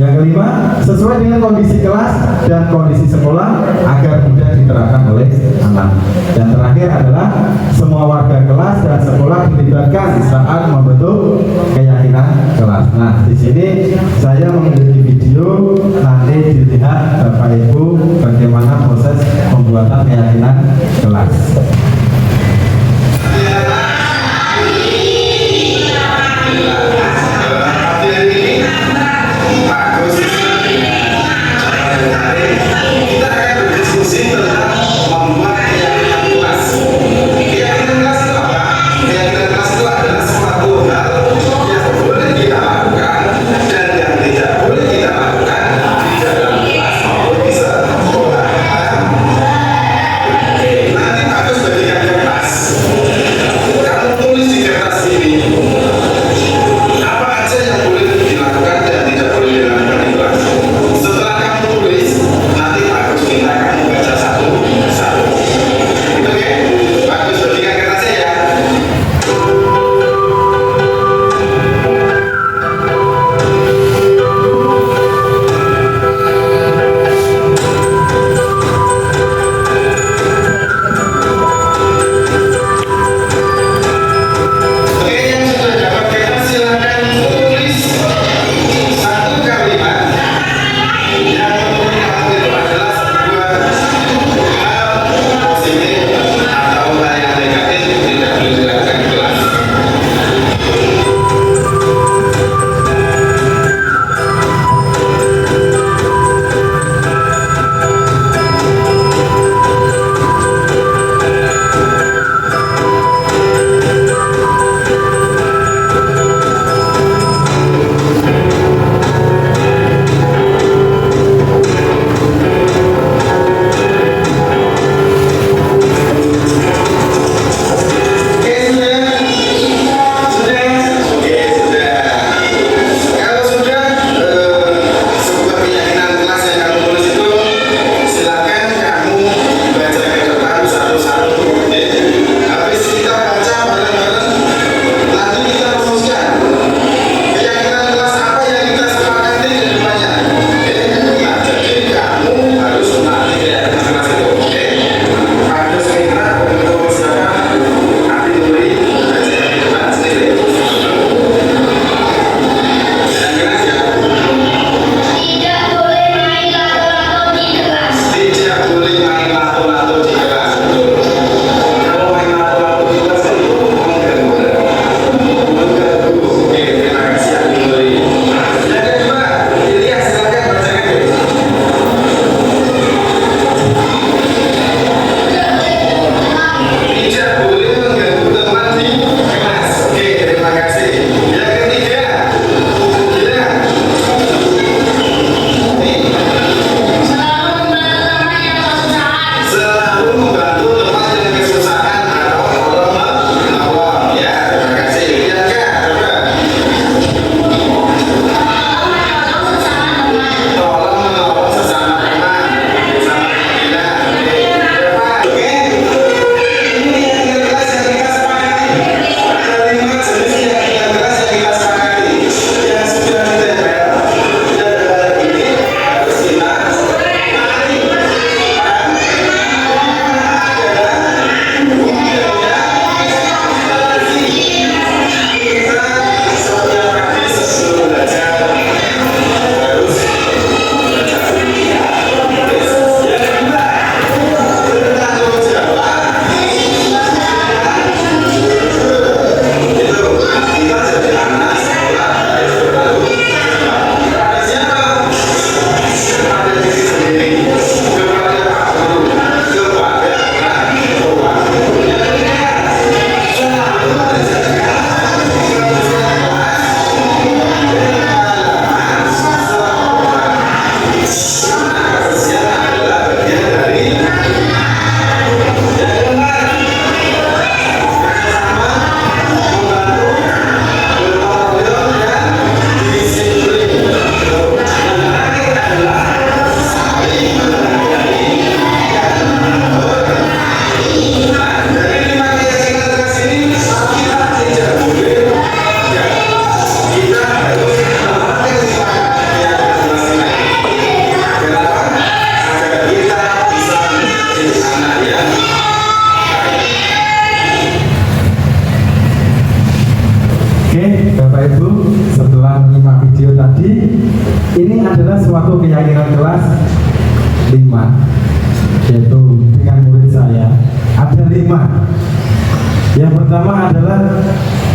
Yang kelima, sesuai dengan kondisi kelas dan kondisi sekolah agar mudah diterapkan oleh anak. Dan terakhir adalah semua warga kelas dan sekolah dilibatkan saat membentuk keyakinan kelas. Nah, di sini saya memiliki video, nanti dilihat Bapak Ibu bagaimana proses pembuatan keyakinan kelas. Nanti bagus bagi yang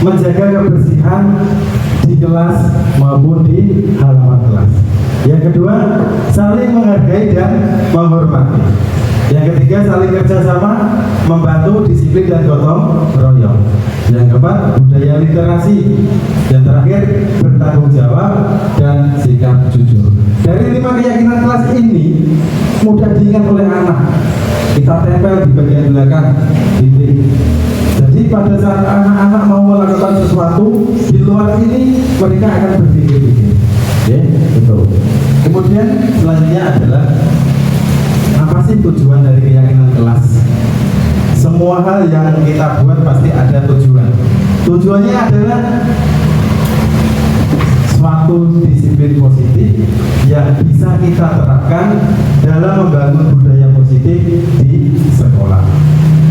menjaga kebersihan di kelas maupun di halaman kelas. Yang kedua, saling menghargai dan menghormati. Yang ketiga, saling kerjasama, membantu, disiplin dan gotong royong. Yang keempat, budaya literasi. Yang terakhir, bertanggung jawab dan sikap jujur. Dari 5 keyakinan kelas ini mudah diingat oleh anak. Kita tempel di bagian belakang dinding. Jadi pada saat anak-anak mau melakukan sesuatu di luar ini, mereka akan berpikir-pikir. Ya, betul. Kemudian selanjutnya adalah apa sih tujuan dari keyakinan kelas? Semua hal yang kita buat pasti ada tujuan. Tujuannya adalah suatu disiplin positif yang bisa kita terapkan dalam membangun budaya positif di sekolah.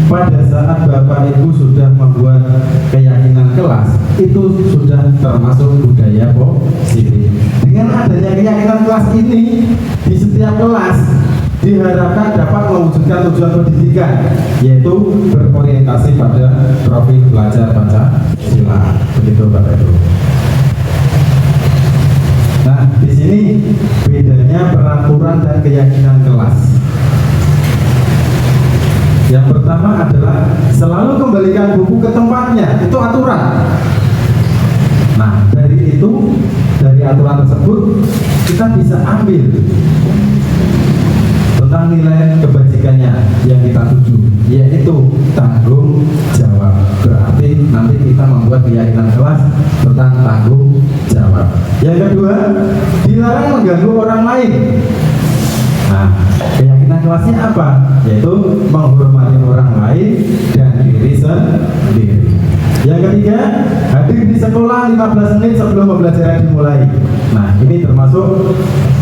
Pada saat Bapak Ibu sudah membuat keyakinan kelas, itu sudah termasuk budaya positif. Dengan adanya keyakinan kelas ini di setiap kelas diharapkan dapat mewujudkan tujuan pendidikan, yaitu berorientasi pada profil belajar Pancasila. Begitu Bapak Ibu. Nah, di sini bedanya peraturan dan keyakinan kelas. Yang pertama adalah selalu kembalikan buku ke tempatnya, itu aturan. Nah, dari aturan tersebut kita bisa ambil tentang nilai kebajikannya yang kita tuju, yaitu tanggung jawab. Berarti nanti kita membuat keyakinan kelas tentang tanggung jawab. Yang kedua, dilarang mengganggu orang lain. Nah, keyakinan kelasnya apa? Yaitu menghormati orang lain dan diri sendiri. Yang ketiga, hadir di sekolah 15 menit sebelum pembelajaran dimulai. Nah, ini termasuk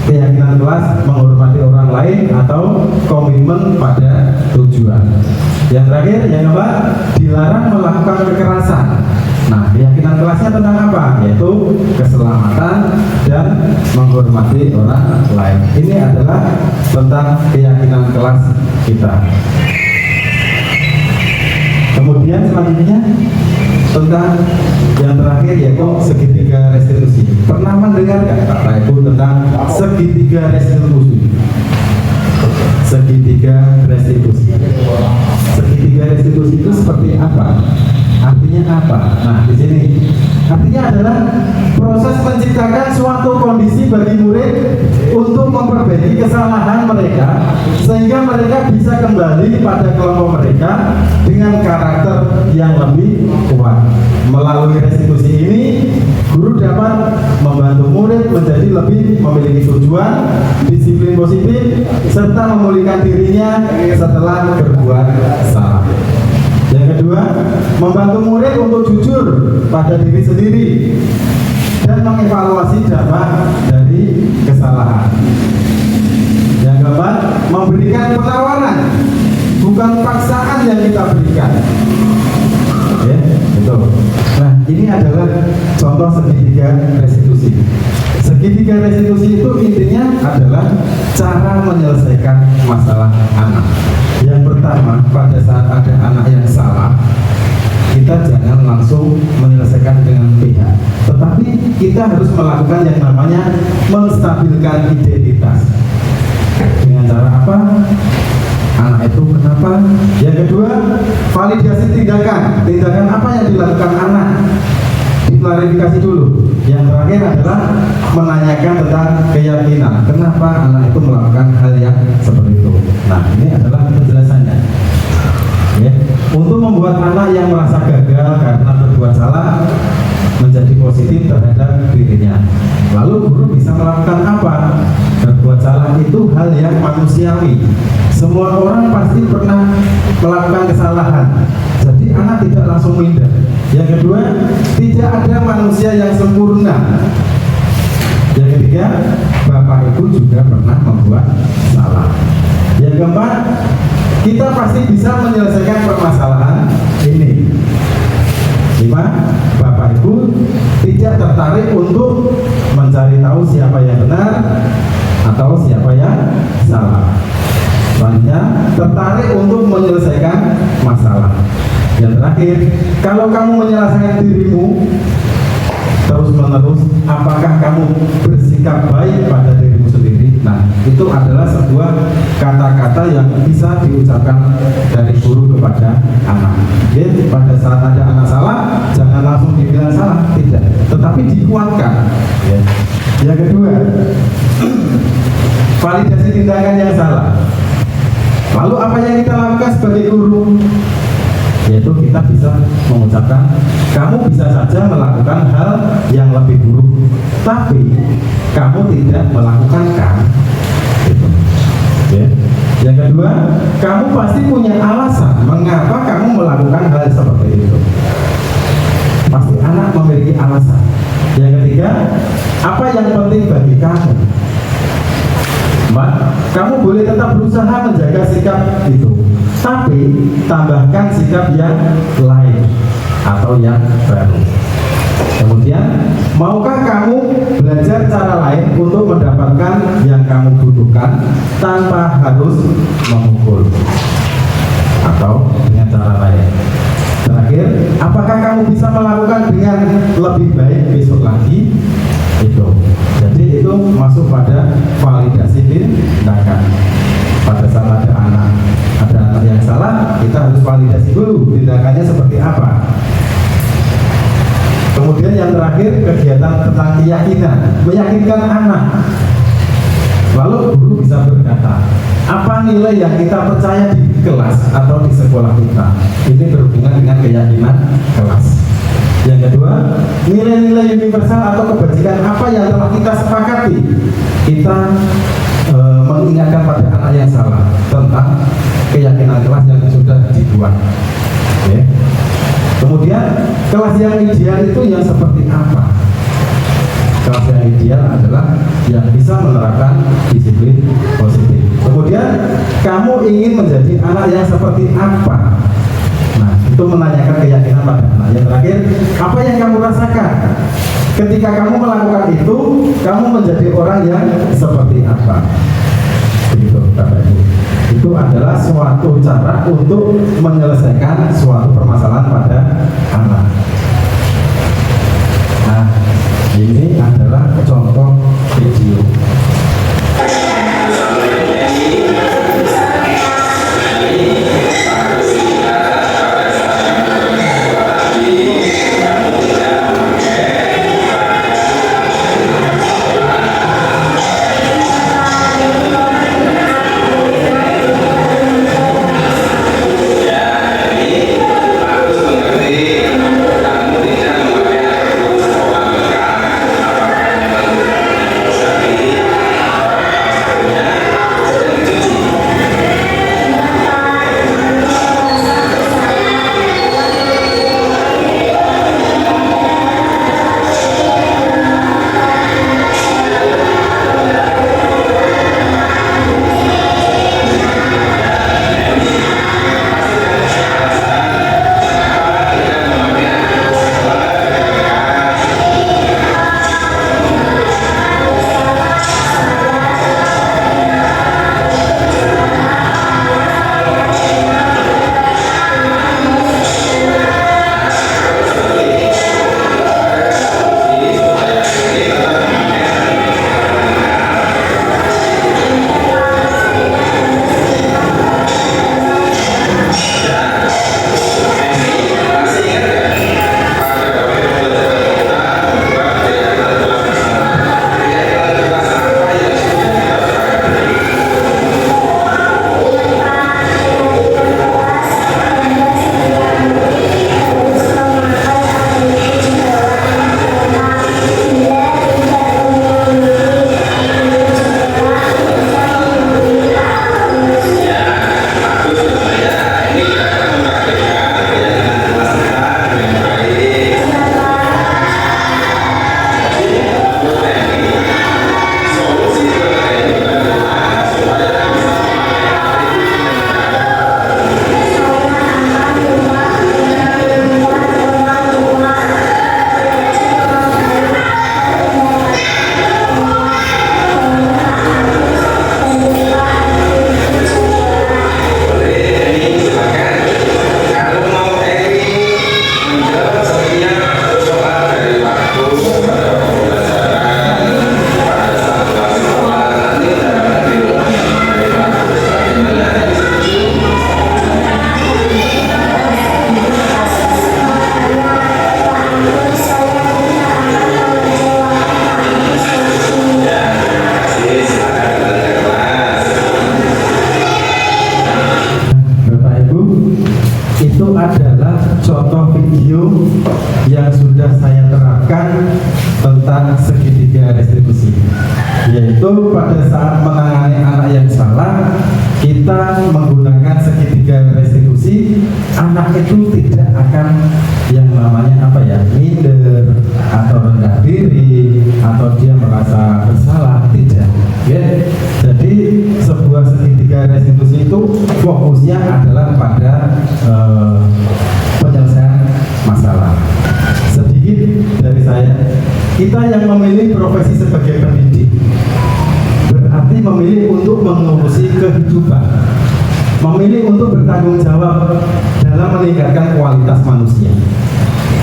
keyakinan kelas menghormati orang lain atau komitmen pada tujuan. Yang terakhir, yang keempat, dilarang melakukan kekerasan. Nah, keyakinan kelasnya tentang apa? Yaitu keselamatan dan menghormati orang lain. Ini adalah tentang keyakinan kelas kita. Kemudian selanjutnya tentang yang terakhir yaitu segitiga restitusi. Pernah mendengar nggak Bapak Ibu tentang segitiga restitusi? Segitiga restitusi. Segitiga restitusi itu seperti apa? Artinya apa? Nah, di sini artinya adalah proses menciptakan suatu kondisi bagi murid untuk memperbaiki kesalahan mereka sehingga mereka bisa kembali pada kelompok mereka dengan karakter yang lebih kuat. Melalui restitusi ini, guru dapat membantu murid menjadi lebih memiliki tujuan, disiplin positif, serta memulihkan dirinya setelah berbuat salah. Yang kedua, membantu murid untuk jujur pada diri sendiri dan mengevaluasi dampak dari kesalahan. Yang keempat, memberikan penawaran, bukan paksaan yang kita berikan. Ya, betul. Nah, ini adalah contoh segitiga restitusi. Segitiga restitusi itu intinya adalah cara menyelesaikan masalah anak. Yang pertama, pada saat ada anak yang salah, kita jangan langsung menyelesaikan dengan pihak, tetapi kita harus melakukan yang namanya menstabilkan identitas. Dengan cara apa? Anak itu kenapa? Yang kedua, validasi tindakan. Tindakan apa yang dilakukan anak? Diklarifikasi dulu. Yang terakhir adalah menanyakan tentang keyakinan. Kenapa anak itu melakukan hal yang seperti itu? Nah, ini adalah penjelasannya. Ya. Untuk membuat anak yang merasa gagal karena berbuat salah menjadi positif terhadap dirinya. Lalu guru bisa melakukan apa? Berbuat salah itu hal yang manusiawi. Semua orang pasti pernah melakukan kesalahan. Jadi anak tidak langsung minder. Yang kedua, tidak ada manusia yang sempurna. Yang ketiga, Bapak Ibu juga pernah membuat salah. Yang keempat, kita pasti bisa menyelesaikan permasalahan ini. 5. Bapak Ibu tidak tertarik untuk mencari tahu siapa yang benar atau siapa yang salah. Selanjutnya, tertarik untuk menyelesaikan masalah. Yang terakhir, kalau kamu menyelesaikan dirimu terus-menerus, apakah kamu bersikap baik pada dirimu sendiri? Nah, itu adalah sebuah kata-kata yang bisa diucapkan dari guru kepada anak. Jadi pada saat ada anak salah, jangan langsung dibilang salah, tidak, tetapi dikuatkan. Ya. Yang kedua, validasi tindakan yang salah. Lalu apa yang kita lakukan sebagai guru? Yaitu kita bisa mengucapkan, kamu bisa saja melakukan hal yang lebih buruk, tapi kamu tidak melakukan kan? Gitu. Ya. Yang kedua, kamu pasti punya alasan mengapa kamu melakukan hal seperti itu. Pasti anak memiliki alasan. Yang ketiga, apa yang penting bagi kamu? Mbak, kamu boleh tetap berusaha menjaga sikap itu, tapi tambahkan sikap yang lain atau yang baru. Kemudian, maukah kamu belajar cara lain untuk mendapatkan yang kamu butuhkan tanpa harus memukul atau dengan cara lain? Terakhir, apakah kamu bisa melakukan dengan lebih baik besok lagi? Itu. Jadi itu masuk pada validasi tindakan. Pada saat ada anak yang salah, kita harus validasi dulu tindakannya seperti apa. Kemudian yang terakhir, kegiatan tentang keyakinan, meyakinkan anak. Lalu guru bisa berkata, apa nilai yang kita percaya di kelas atau di sekolah kita? Ini berhubungan dengan keyakinan kelas. Yang kedua, nilai-nilai universal atau kebajikan apa yang telah kita sepakati. Kita mengingatkan pada anak yang salah tentang keyakinan kelas yang sudah dibuat. Okay. Kemudian, kelas yang ideal itu yang seperti apa? Kelas yang ideal adalah yang bisa menerapkan disiplin positif. Kemudian, kamu ingin menjadi anak yang seperti apa? Nah, itu menanyakan keyakinan pada anak. Yang terakhir, apa yang kamu rasakan ketika kamu melakukan itu? Kamu menjadi orang yang seperti apa? Begitu, Bapak Ibu. Itu adalah suatu cara untuk menyelesaikan suatu permasalahan pada anak. Nah, ini adalah contoh video. itu adalah contoh video yang sudah saya terapkan tentang segitiga restitusi, yaitu pada saat menangani anak yang salah, kita menggunakan segitiga restitusi. Anak itu tidak akan yang namanya minder atau rendah diri atau dia merasa bersalah, tidak ya. Jadi sebuah segitiga restitusi itu fokusnya adalah pada penyelesaian masalah. Sedikit dari saya, kita yang memilih profesi sebagai pendidik berarti memilih untuk mengurusi kehidupan, memilih untuk bertanggung jawab dalam meningkatkan kualitas manusia,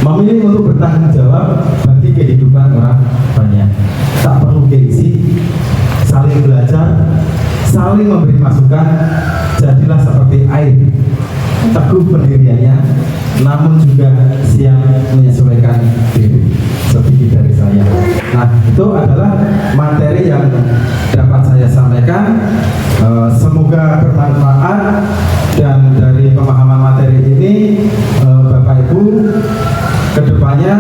memilih untuk bertanggung jawab bagi kehidupan orang banyak. Tak perlu gengsi, saling belajar, saling memberi masukan, jadilah seperti air, teguh pendiriannya, namun juga siap menyesuaikan diri. Sedikit dari saya. Nah, itu adalah materi yang dapat saya sampaikan. Semoga bermanfaat, dan dari pemahaman materi ini Bapak Ibu kedepannya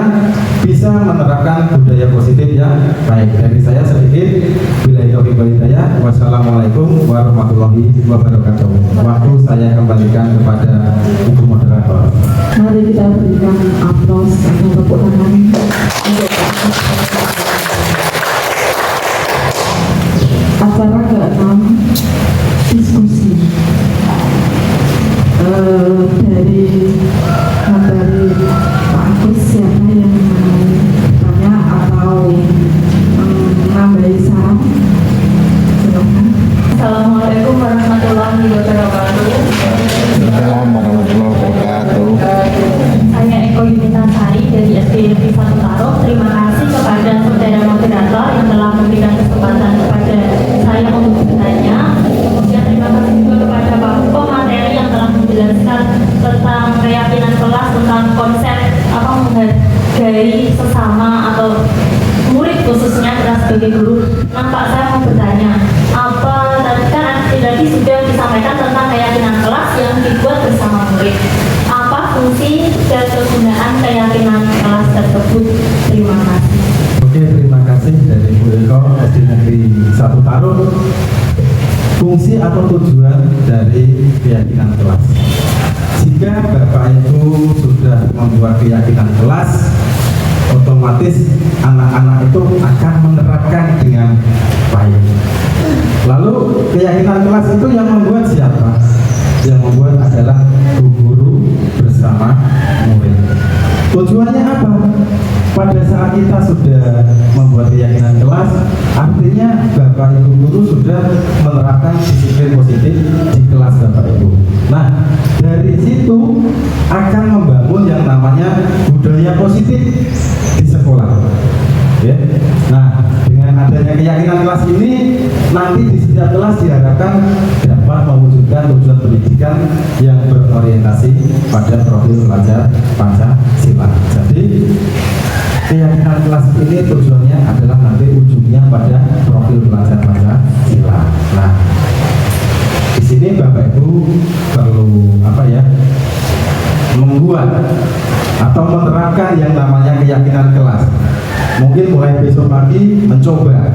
bisa menerapkan budaya positif yang baik. Dari saya sedikit. Billahi taufiq wal hidayah. Wassalamualaikum warahmatullahi wabarakatuh. Waktu saya kembalikan kepada Ibu Moderator. Mari kita berikan aplaus atau tepuk tangan untuk acara ke-6, diskusi. Dari materi Pak Agus, siapa yang mau bertanya atau menambahi saran? Silakan. Assalamualaikum warahmatullahi wabarakatuh. Assalamualaikum warahmatullahi wabarakatuh. Saya Eko Yunita Sari dari SDNP 1 Taruh. Terima kasih kepada saudara moderator yang telah memberikan kesempatan kepada saya untuk bertanya. Kemudian terima kasih juga kepada Pak pemateri yang telah menjelaskan tentang keyakinan kelas, tentang konsep menghargai sesama atau murid khususnya kita sebagai guru. Pak, saya mau bertanya, tadi sudah disampaikan tentang keyakinan kelas yang dibuat bersama murid. Apa fungsi dan kegunaan keyakinan kelas tersebut? Terima kasih. Oke, terima kasih dari Bu Eko, SD Negeri 1 Taruh. Fungsi atau tujuan dari keyakinan kelas. Jika Bapak Ibu sudah membuat keyakinan kelas, otomatis anak-anak itu akan menerapkan dengan baik. Lalu keyakinan kelas itu yang membuat siapa? Yang membuat adalah guru bersama murid. Tujuannya apa? Pada saat kita sudah membuat keyakinan kelas, artinya Bapak Ibu guru sudah menerapkan disiplin positif di kelas Bapak Ibu. Nah, dari situ akan membangun yang namanya budaya positif di sekolah. Ya. Nah, dengan adanya keyakinan kelas ini, nanti di setiap kelas diharapkan dapat mewujudkan tujuan pendidikan yang berorientasi pada profil pelajar Pancasila. Jadi, keyakinan kelas ini tujuannya adalah nanti ujungnya pada profil pelajar Pancasila. Nah, di sini Bapak Ibu perlu membuat atau menerapkan yang namanya keyakinan kelas. Mungkin mulai besok pagi mencoba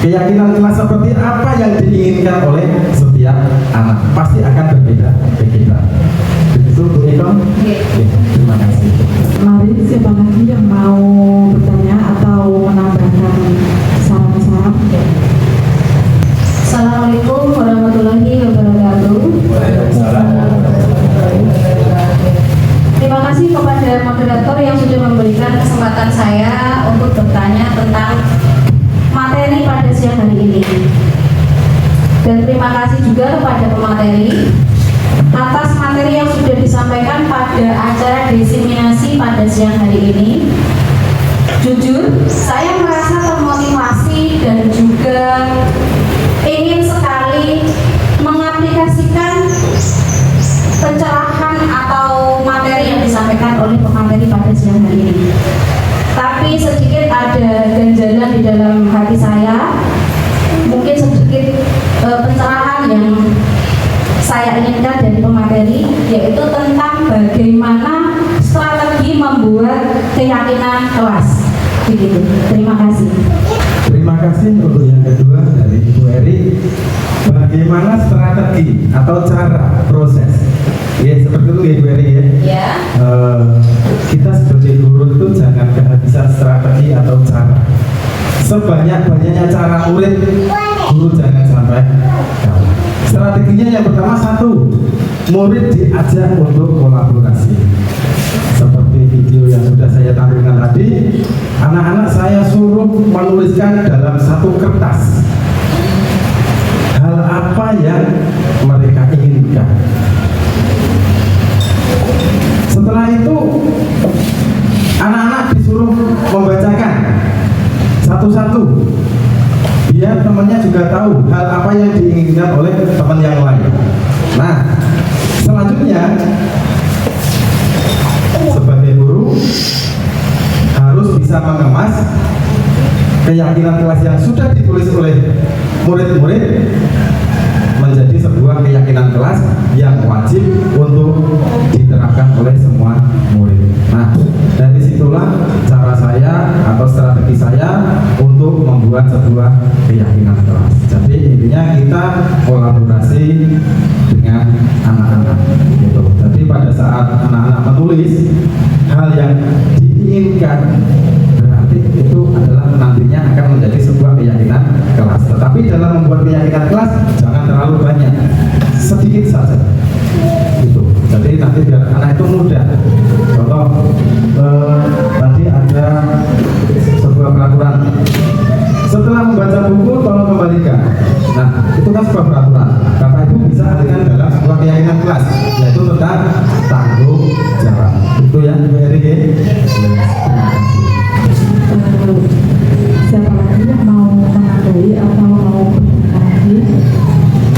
keyakinan kelas seperti apa yang diinginkan oleh setiap anak. Pasti akan berbeda-beda. Begitu Bu Eko? Terima kasih. Mari, siapa lagi yang mau bertanya atau menambahkan saran-saran? Assalamualaikum warahmatullahi wabarakatuh. Terima kasih kepada moderator yang sudah memberikan kesempatan saya untuk bertanya tentang materi pada siang hari ini. Dan terima kasih juga kepada pemateri atas materi yang sudah disampaikan pada acara saya inginkan dari pemateri, yaitu tentang bagaimana strategi membuat keyakinan kelas. Begitu. Terima kasih. Terima kasih untuk yang kedua dari Ibu Eri. Bagaimana strategi atau cara proses? Ya seperti itu ya Ibu Eri ya. Ya. Kita sebagai guru itu jangan kehabisan strategi atau cara. Sebanyak-banyaknya cara murid, guru jangan sampai kalah. Strateginya yang pertama satu, murid diajak untuk kolaborasi. Seperti video yang sudah saya tampilkan tadi, anak-anak saya suruh menuliskan dalam satu kertas hal apa yang mereka inginkan. Setelah itu anak-anak disuruh membacakan satu-satu biar temannya juga tahu hal apa yang diinginkan oleh teman yang lain. Nah, selanjutnya sebagai guru harus bisa mengemas keyakinan kelas yang sudah ditulis oleh murid-murid menjadi sebuah keyakinan kelas yang wajib untuk diterapkan oleh semua murid. Nah, dari situlah cara saya atau strategi saya untuk membuat sebuah keyakinan kelas. Jadi intinya kita kolaborasi dengan anak-anak gitu. Jadi pada saat anak-anak menulis hal yang diinginkan, berarti itu adalah nantinya akan menjadi sebuah keyakinan kelas. Tetapi dalam membuat keyakinan kelas jangan terlalu banyak, sedikit saja gitu. Jadi nanti biar anak itu mudah. Contoh tadi ada sebuah peraturan, setelah membaca buku tolong kembalikan. Nah, itu kan sebuah peraturan. Bapak Ibu bisa alihkan dalam sebuah keyakinan kelas, yaitu tentang tanggung jawab. Itu ya, Ibu Eri. Siapa lagi yang mau menandai atau mau berkati?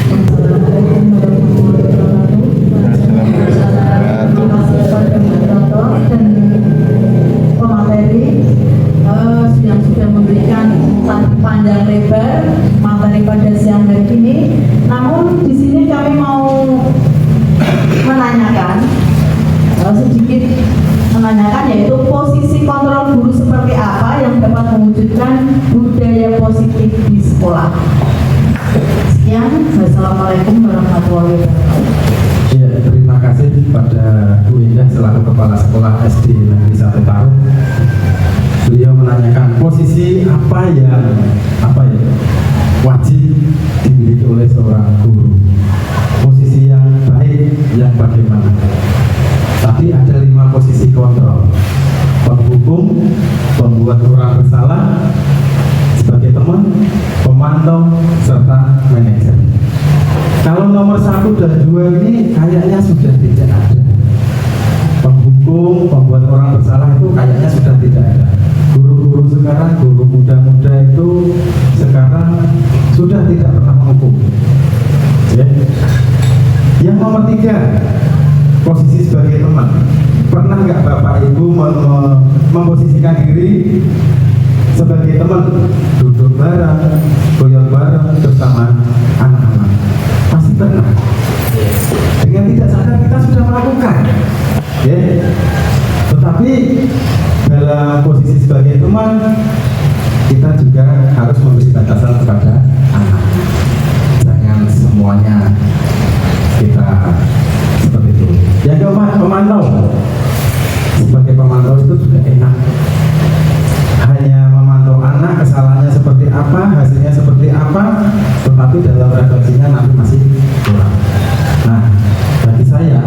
Assalamualaikum warahmatullahi wabarakatuh. Terima kasih kepada moderator dan pemateri yang sudah memberikan panjang lebar materi pada siang hari ini. Namun di sini kami mau menanyakan sedikit yaitu posisi kontrol guru seperti apa yang dapat mewujudkan budaya positif di sekolah. Sekian, wassalamualaikum warahmatullahi wabarakatuh. Ya, terima kasih pada Bu Indah selaku Kepala Sekolah SD Negeri 1 Taruh. Beliau menanyakan posisi apa ya wajib dimiliki oleh seorang guru. Posisi yang baik yang bagaimana? Tadi ada 5 posisi kontrol: penghukum, pembuat orang bersalah, sebagai teman, pemantau, serta manajer. Kalau nomor 1 dan 2 ini kayaknya sudah tidak ada. Penghukum, pembuat orang bersalah itu kayaknya sudah tidak ada. Guru-guru sekarang, guru muda-muda itu sekarang sudah tidak pernah menghukum. Ya. Yang nomor 3, posisi sebagai teman. Pernah nggak Bapak Ibu memposisikan diri sebagai teman, duduk bareng, goyang bareng bersama anak-anak? Pasti pernah. Dengan tidak sadar kita sudah melakukan. Ya. Tetapi dalam posisi sebagai teman, kita juga harus memberi batasan kepada anak. Jangan semuanya kita seperti itu. Yang keempat, pemantau. Sebagai pemantau itu juga enak. Hanya memantau anak, kesalahannya seperti apa, hasilnya seperti apa, tetapi dalam refleksinya nanti masih kurang. Nah, bagi saya,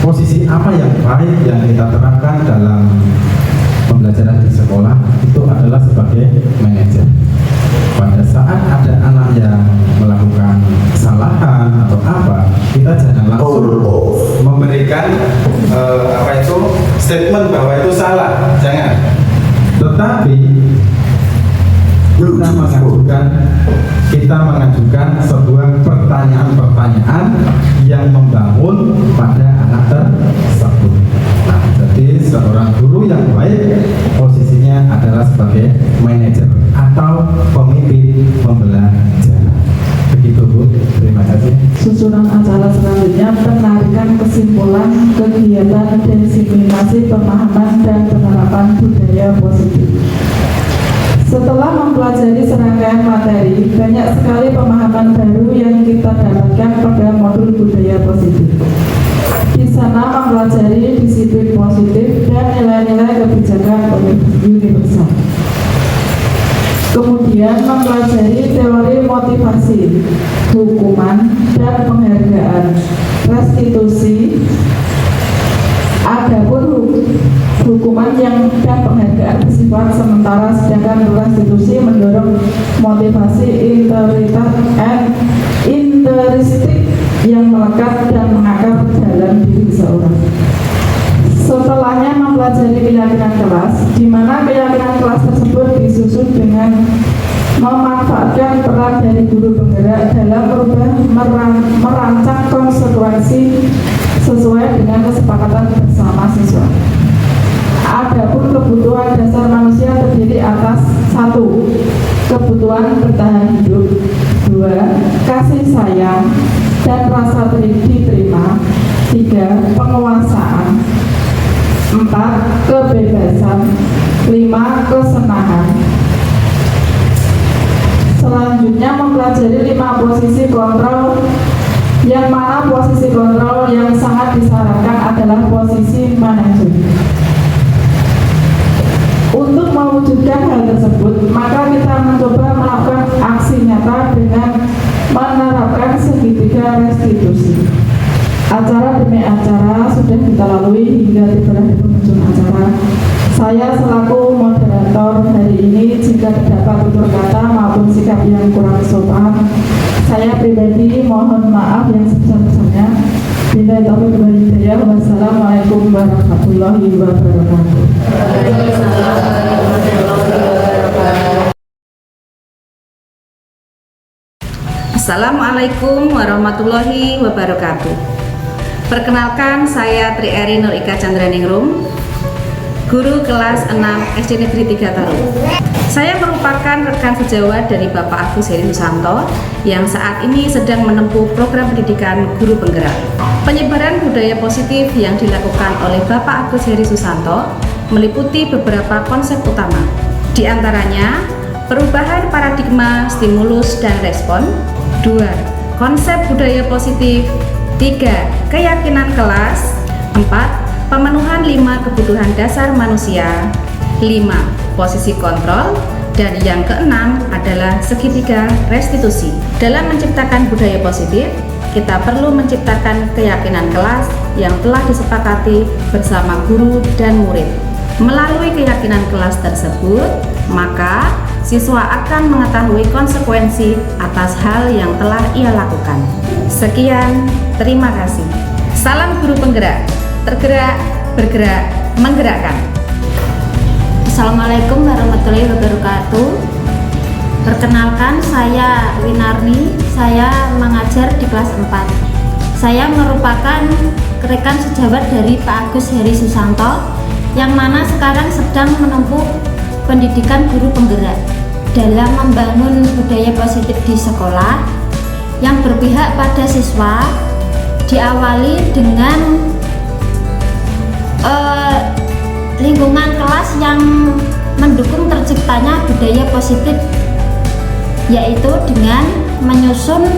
posisi apa yang baik yang kita terapkan dalam pembelajaran di sekolah itu adalah sebagai manajer. Pada saat ada anak yang melakukan kesalahan atau apa, kita jangan langsung memberikan statement bahwa itu salah, jangan. Tetapi kita mengajukan sebuah pertanyaan-pertanyaan yang membangun pada anak tersebut. Nah, jadi seorang guru yang baik posisinya adalah sebagai manajer atau pemimpin pembelajaran. Begitu Bu, terima kasih. Susunan acara selanjutnya kegiatan diseminasi pemahaman dan penerapan budaya positif. Setelah mempelajari serangkaian materi, banyak sekali pemahaman baru yang kita dapatkan pada modul budaya positif. Di sana mempelajari disiplin positif dan nilai-nilai kebijakan universal. Kemudian mempelajari teori motivasi, hukuman dan penghargaan, restitusi. Adapun hukuman yang dan penghargaan bersifat sementara, sedangkan restitusi mendorong motivasi intrinsik yang melekat dan mengakar dalam diri seseorang. Setelahnya mempelajari keyakinan kelas, di mana keyakinan kelas tersebut disusun dengan memanfaatkan peran dari guru penggerak dalam merancang konsekuensi sesuai dengan kesepakatan bersama siswa. Adapun kebutuhan dasar manusia terdiri atas 1. Kebutuhan bertahan hidup, 2. Kasih sayang dan rasa diterima, 3. Penguasaan, 4. Kebebasan, 5. Kesenangan. Selanjutnya mempelajari 5 posisi kontrol, yang mana posisi kontrol yang sangat disarankan adalah posisi manajer. Untuk mewujudkan hal tersebut, maka kita mencoba melakukan aksi nyata dengan menerapkan segitiga restitusi. Acara demi acara sudah kita lalui hingga tiba di penghujung acara. Saya selaku moderator hari ini, jika terdapat tutur kata maupun sikap yang kurang sopan, saya pribadi mohon maaf yang sebesar-besarnya. Bila taufiq wal hidayah, wassalamualaikum warahmatullahi wabarakatuh. Assalamualaikum warahmatullahi wabarakatuh. Perkenalkan, saya Tri Eri Nur Ika Chandraningrum, guru kelas 6 SD Negeri 3 Tarum. Saya merupakan rekan sejawat dari Bapak Agus Heri Susanto yang saat ini sedang menempuh program pendidikan guru penggerak. Penyebaran budaya positif yang dilakukan oleh Bapak Agus Heri Susanto meliputi beberapa konsep utama. Di antaranya, perubahan paradigma, stimulus, dan respon. 2. Konsep budaya positif. 3. Keyakinan kelas. 4. Pemenuhan 5 kebutuhan dasar manusia. 5. Posisi kontrol. Dan yang keenam adalah segitiga restitusi. Dalam menciptakan budaya positif, kita perlu menciptakan keyakinan kelas yang telah disepakati bersama guru dan murid. Melalui keyakinan kelas tersebut, maka siswa akan mengetahui konsekuensi atas hal yang telah ia lakukan. Sekian, terima kasih. Salam guru penggerak, tergerak, bergerak, menggerakkan. Assalamualaikum warahmatullahi wabarakatuh. Perkenalkan, saya Winarni, saya mengajar di kelas 4. Saya merupakan rekan sejawat dari Pak Agus Heri Susanto, yang mana sekarang sedang menempuh pendidikan guru penggerak dalam membangun budaya positif di sekolah yang berpihak pada siswa, diawali dengan lingkungan kelas yang mendukung terciptanya budaya positif, yaitu dengan menyusun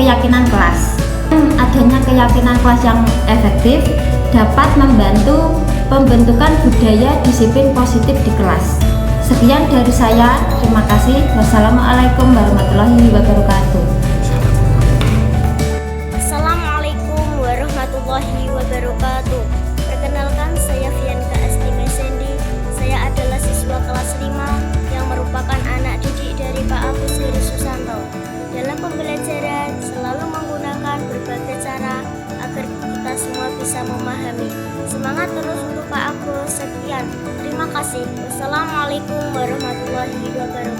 keyakinan kelas. Adanya keyakinan kelas yang efektif dapat membantu pembentukan budaya disiplin positif di kelas. Sekian dari saya, terima kasih. Wassalamualaikum warahmatullahi wabarakatuh. Assalamualaikum warahmatullahi wabarakatuh. Perkenalkan, saya Fianka Estima Sendi. Saya adalah siswa kelas 5 yang merupakan anak didik dari Pak Agus Heri Susanto. Dalam pembelajaran selalu menggunakan berbagai cara agar kita semua bisa memahami. Semangat terus untuk Pak Agus. Sekian, terima kasih. Wassalamualaikum warahmatullahi wabarakatuh.